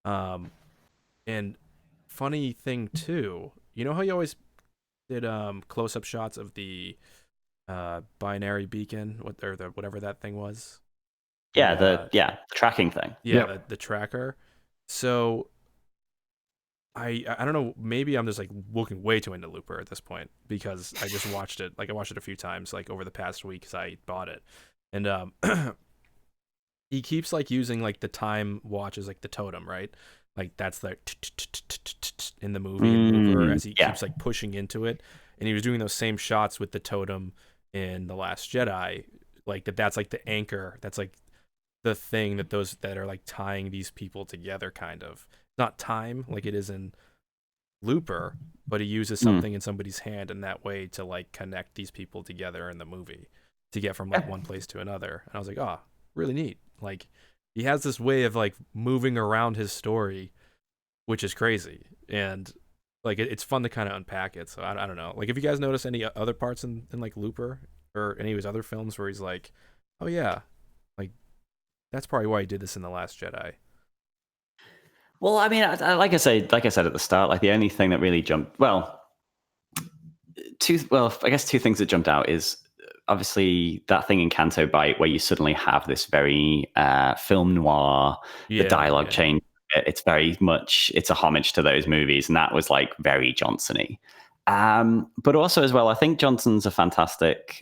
And funny thing too, you know how you always did close-up shots of the binary beacon, whatever that thing was? Yeah, the tracking thing. Yeah, the tracker. So I don't know, maybe I'm just like looking way too into Looper at this point, because I just watched it. Like I watched it a few times like over the past week because I bought it. And he keeps like using like the time watch as like the totem, right? Like that's the in the movie Looper, as he keeps like pushing into it. And he was doing those same shots with the totem in The Last Jedi. Like that's like the anchor. That's like the thing that are like tying these people together, kind of. Not time like it is in Looper, but he uses something in somebody's hand in that way to like connect these people together in the movie to get from like one place to another. And I was like, oh, really neat. Like he has this way of like moving around his story, which is crazy. And like it's fun to kind of unpack it. So I don't know. Like if you guys notice any other parts in like Looper or any of his other films where he's like, oh yeah, like that's probably why he did this in The Last Jedi. Well, I mean, like I said at the start, like the only thing that really jumped, I guess two things that jumped out is obviously that thing in Canto Bight where you suddenly have this very film noir, the dialogue change. It's very much, it's a homage to those movies, and that was like very Johnson-y. But also as well, I think Johnson's a fantastic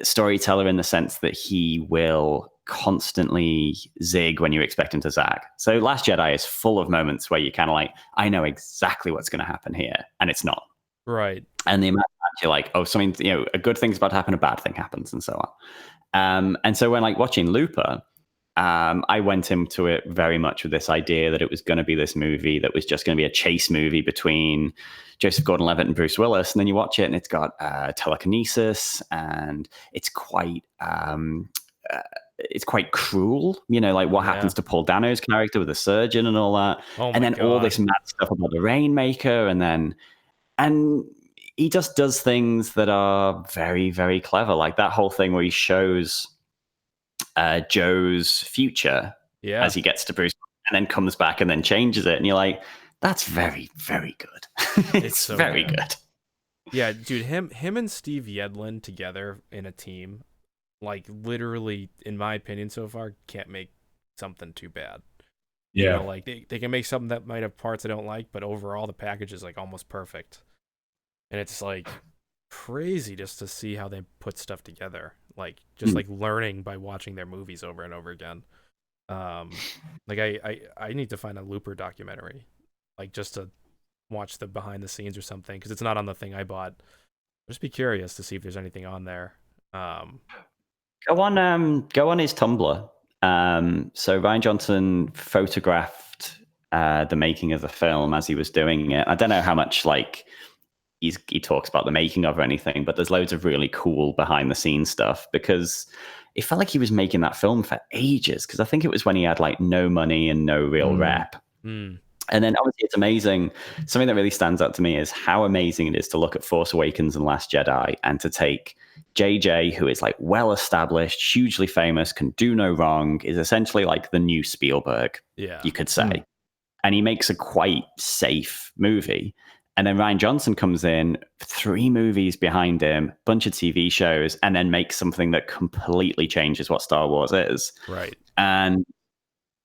storyteller in the sense that he will constantly zig when you expect him to zag. So Last Jedi is full of moments where you kind of like, I know exactly what's going to happen here, and it's not. Right. And the amount of you're like, oh, something, a good thing's about to happen, a bad thing happens, and so on. And so when like watching Looper, I went into it very much with this idea that it was going to be this movie that was just going to be a chase movie between Joseph Gordon-Levitt and Bruce Willis. And then you watch it and it's got telekinesis, and it's quite cruel, like what happens to Paul Dano's character with the surgeon and all that. And then all this mad stuff about the Rainmaker. And he just does things that are very, very clever. Like that whole thing where he shows Joe's future as he gets to Bruce, and then comes back and then changes it, and you're like, that's very, very good. It's so very good. Yeah, dude, him and Steve Yedlin together in a team, like literally, in my opinion so far, can't make something too bad. Yeah. You know, like they can make something that might have parts I don't like, but overall the package is like almost perfect. And it's like crazy just to see how they put stuff together. Like just like learning by watching their movies over and over again. Like I need to find a Looper documentary, like just to watch the behind the scenes or something, because it's not on the thing I bought. I'll just be curious to see if there's anything on there. Go on his Tumblr. So Rian Johnson photographed the making of the film as he was doing it. I don't know how much like he talks about the making of or anything, but there's loads of really cool behind the scenes stuff, because it felt like he was making that film for ages, because I think it was when he had like no money and no real rep. And then obviously it's amazing. Something that really stands out to me is how amazing it is to look at Force Awakens and Last Jedi and to take JJ, who is like well established, hugely famous, can do no wrong, is essentially like the new Spielberg, you could say. And he makes a quite safe movie. And then Rian Johnson comes in, 3 movies behind him, bunch of TV shows, and then makes something that completely changes what Star Wars is. Right. And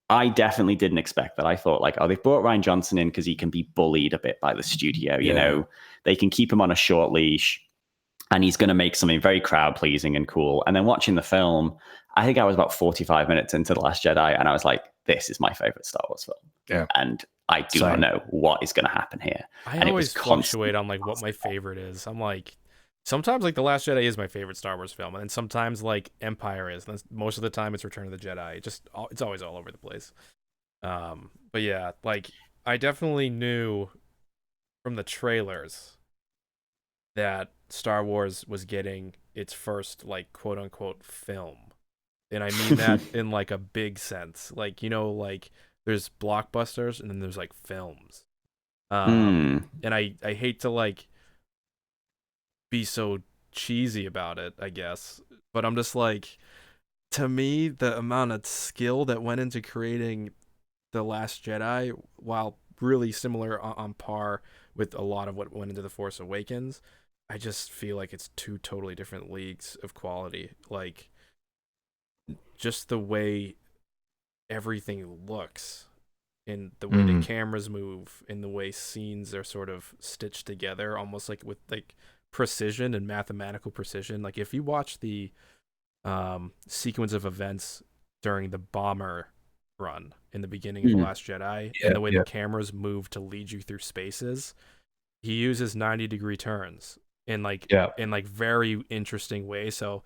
I definitely didn't expect that. I thought like, oh, they've brought Rian Johnson in because he can be bullied a bit by the studio. You know, they can keep him on a short leash and he's going to make something very crowd pleasing and cool. And then watching the film, I think I was about 45 minutes into The Last Jedi and I was like, this is my favorite Star Wars film. Yeah. And I do not know what is going to happen here. I always fluctuate on like what my favorite is. I'm like, sometimes like The Last Jedi is my favorite Star Wars film, and then sometimes like Empire is. And most of the time it's Return of the Jedi. It's always all over the place. But yeah, like I definitely knew from the trailers that Star Wars was getting its first like quote unquote film, and I mean that in like a big sense. Like, you know, like there's blockbusters and then there's like films. And I hate to like be so cheesy about it, I guess, but I'm just like, to me, the amount of skill that went into creating The Last Jedi, while really similar on par with a lot of what went into The Force Awakens, I just feel like it's 2 totally different leagues of quality. Like, just the way everything looks, in the way the cameras move, in the way scenes are sort of stitched together, almost like with like precision and mathematical precision. Like if you watch the sequence of events during the bomber run in the beginning of The Last Jedi, and the way the cameras move to lead you through spaces, he uses 90-degree turns in like very interesting ways. So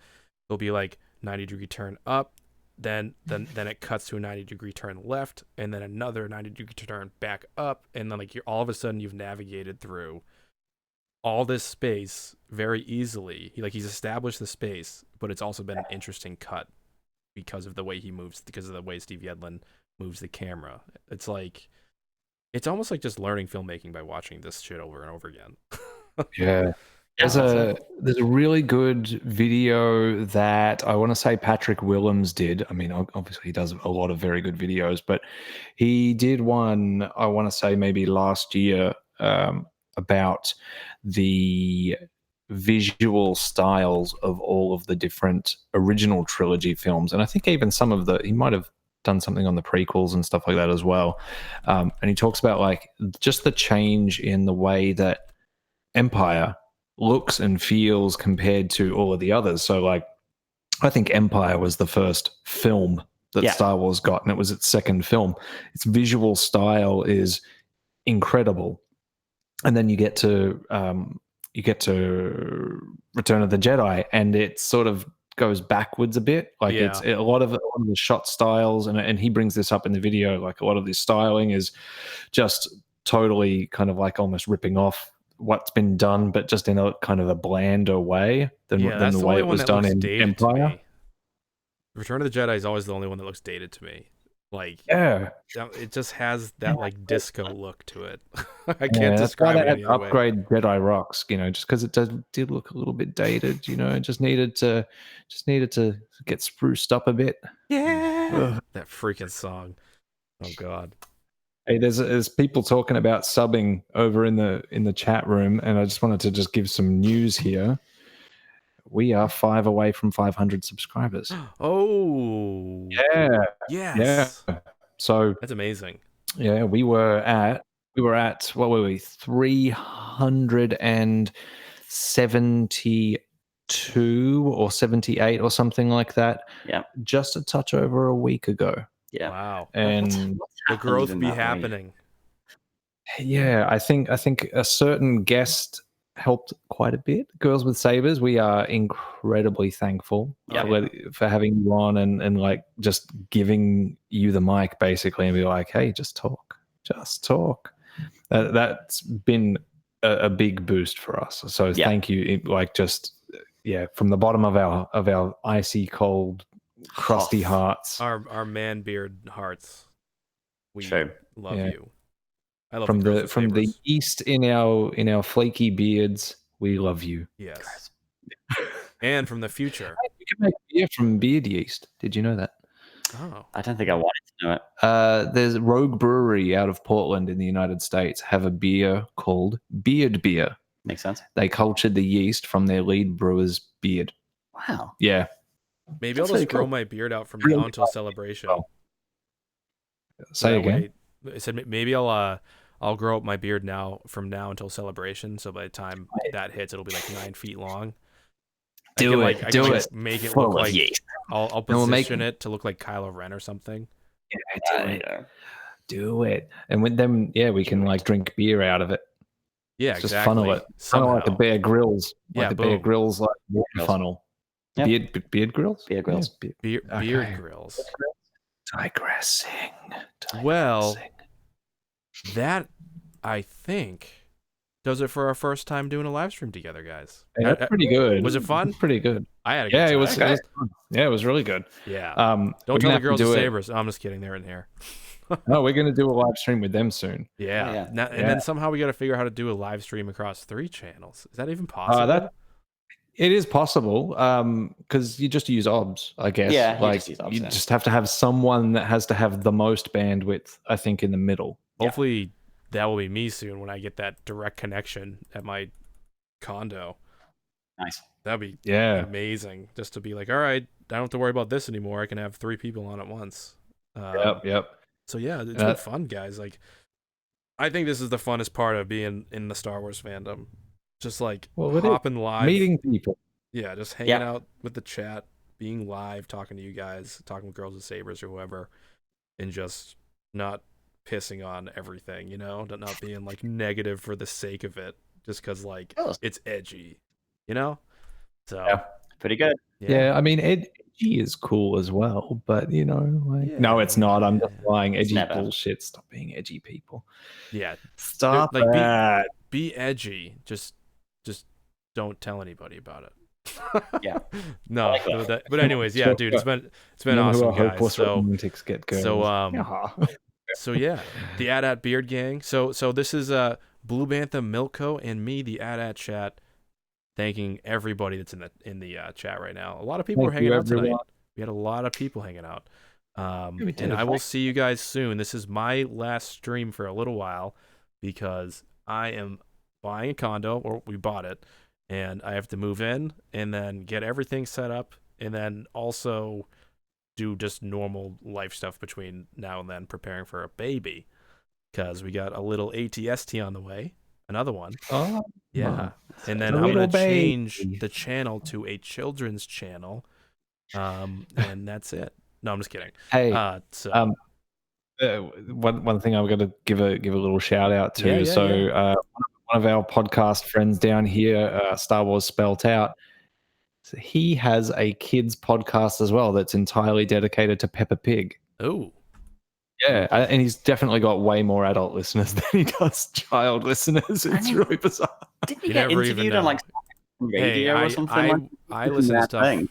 it'll be like 90-degree turn up, then it cuts to a 90-degree turn left, and then another 90-degree turn back up, and then like you're all of a sudden you've navigated through all this space very easily. He's established the space, but it's also been an interesting cut because of the way he moves, because of the way Steve Yedlin moves the camera. It's like, it's almost like just learning filmmaking by watching this shit over and over again. Yeah. There's a really good video that I want to say Patrick Willems did. I mean, obviously he does a lot of very good videos, but he did one, I want to say maybe last year, about the visual styles of all of the different original trilogy films. And I think even some of he might have done something on the prequels and stuff like that as well. And he talks about like just the change in the way that Empire looks and feels compared to all of the others. So like, I think Empire was the first film that Star Wars got, and it was its second film. Its visual style is incredible. And then you get to Return of the Jedi, and it sort of goes backwards a bit. Like it's a lot of the shot styles, and he brings this up in the video. Like a lot of this styling is just totally kind of like almost ripping off what's been done, but just in a kind of a blander way than the way it was done in Empire. Return of the Jedi is always the only one that looks dated to me. Like, it just has that like disco look to it. I can't describe it any other way. Upgrade Jedi rocks, you know, just because it did look a little bit dated. You know, it just needed to get spruced up a bit. Yeah, that freaking song. Oh God. Hey, there's people talking about subbing over in the chat room, and I just wanted to just give some news here. We are 5 away from 500 subscribers. Oh. Yeah. Yes. Yeah. So That's amazing. yeah, we were at what were we? 372 or 78 or something like that. Yeah. Just a touch over a week ago. Yeah. Wow. And The growth in be that way? happening. yeah, I think a certain guest helped quite a bit. Girls with Sabers, we are incredibly thankful for having you on and like just giving you the mic basically and be like, hey, just talk. That's been a big boost for us. So thank you. Like just from the bottom of our icy cold, crusty hearts. Our man beard hearts. We love you. I love from the east in our flaky beards, we love you. Yes. And from the future. You can make beer from beard yeast. Did you know that? Oh. I don't think I wanted to know it. There's Rogue Brewery out of Portland in the United States have a beer called Beard Beer. Makes sense. They cultured the yeast from their lead brewer's beard. Wow. Yeah. Maybe I'll just grow my beard out from now until celebration. Say again. I said maybe I'll grow up my beard from now until celebration. So by the time that hits, it'll be like 9 feet long. Do I it. can make it look like I'll position it to look like Kylo Ren or something. Yeah, do it. And with them, we can like drink beer out of it. Yeah, just exactly. funnel it. Kind of like the Bear Grylls. Bear Grylls like water funnel. Yep. Beard grills? Beard grills. Beard grills. Digressing. Well, that, I think, does it for our first time doing a live stream together, guys. Yeah, that's pretty good. Was it fun? Pretty good. I had a good time. It was fun. Yeah, it was really good. Yeah. Don't tell the girls with sabers. I'm just kidding. They're in here. No, we're going to do a live stream with them soon. Yeah. And then somehow we got to figure out how to do a live stream across 3 channels. Is that even possible? It is possible because you just use OBS, I guess. Yeah, like you just have to have someone that has to have the most bandwidth, I think, in the middle. Hopefully that will be me soon when I get that direct connection at my condo. Nice. That'd be amazing. Just to be like, all right, I don't have to worry about this anymore. I can have 3 people on at once. Yep. So yeah, it's been fun, guys. Like, I think this is the funnest part of being in the Star Wars fandom. Just like hopping live, meeting people. Yeah, just hanging out with the chat, being live, talking to you guys, talking with Girls with Sabers or whoever, and just not pissing on everything, not being like negative for the sake of it, just because like it's edgy, So pretty good. Yeah, I mean, edgy is cool as well, but no, it's not. I'm just lying. Edgy bullshit. Stop being edgy, people. Yeah, stop that. Be edgy. Just don't tell anybody about it. Yeah. No, but anyways, yeah, dude, it's been awesome, guys. So yeah, the AT-AT Beard Gang. So this is Blue Bantha, Milko, and me, the AT-AT chat, thanking everybody that's in the chat right now. A lot of people are hanging out tonight. We had a lot of people hanging out. And I will see you guys soon. This is my last stream for a little while because I am buying a condo, or we bought it, and I have to move in and then get everything set up and then also do just normal life stuff between now and then, preparing for a baby because we got a little ATST on the way, another one. Oh, yeah. And then I'm going to change the channel to a children's channel. And that's it. No, I'm just kidding. Hey, one thing I'm going to give a little shout out to. One of our podcast friends down here, Star Wars Spelt Out, so he has a kids podcast as well that's entirely dedicated to Peppa Pig. Oh. Yeah, and he's definitely got way more adult listeners than he does child listeners. It's really bizarre. Didn't he get interviewed on like radio or something? I listen to stuff.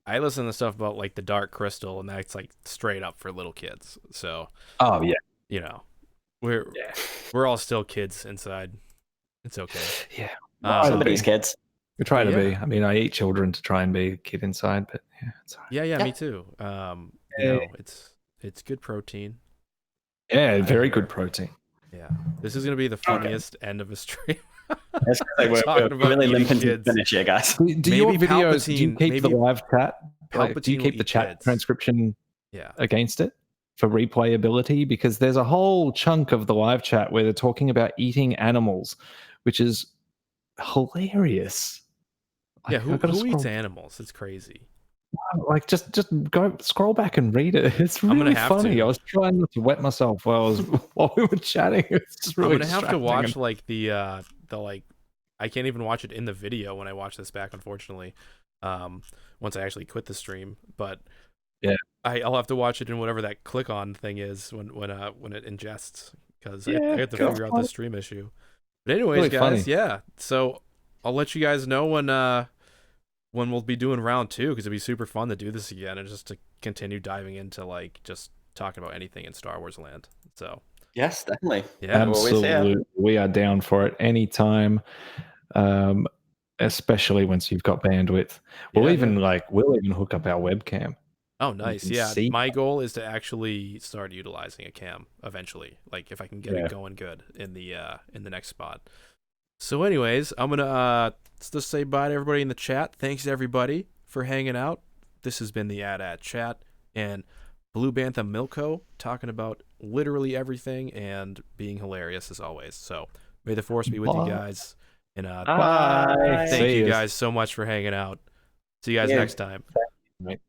I listen to stuff about like the Dark Crystal, and that's like straight up for little kids. So, we're all still kids inside. It's okay. Yeah, somebody's kids. We try to be. I mean, I eat children to try and be a kid inside, but it's all right. Yeah, me too. It's good protein. Yeah, very good protein. Yeah, this is gonna be the funniest end of a stream. Let's say we're Talking about really eating limping to kids. the finish here, guys. Do your Maybe videos? Do you Palpatine- keep maybe the live chat? Like, do you Palpatine keep will the eat chat kids. transcription Yeah. against it for replayability? Because there's a whole chunk of the live chat where they're talking about eating animals, which is hilarious. Yeah, Like, who I've gotta eats scroll- animals? It's crazy. Like, just go scroll back and read it. It's I'm gonna really have funny. to. I was trying not to wet myself while we were chatting. It's just really. I'm gonna have to distracting. watch like the like. I can't even watch it in the video when I watch this back, unfortunately. Once I actually quit the stream, but yeah, I'll have to watch it in whatever that click on thing is when it ingests, because I have to God. figure out the stream issue. But anyways, Really guys, funny. yeah. So I'll let you guys know when we'll be doing round 2, because it'd be super fun to do this again and just to continue diving into like just talking about anything in Star Wars land. So Yes, definitely. yeah, absolutely, we are down for it anytime. Especially once you've got bandwidth. We'll even hook up our webcam. Oh, nice. can Yeah, see my goal is to actually start utilizing a cam eventually. Like if I can get it going good in the next spot. So, anyways, I'm gonna just say bye to everybody in the chat. Thanks everybody for hanging out. This has been the AT chat and Blue Bantha Milko talking about literally everything and being hilarious as always. So, may the force be with you guys. And Bye. thank you guys so much for hanging out. See you guys next time. Right.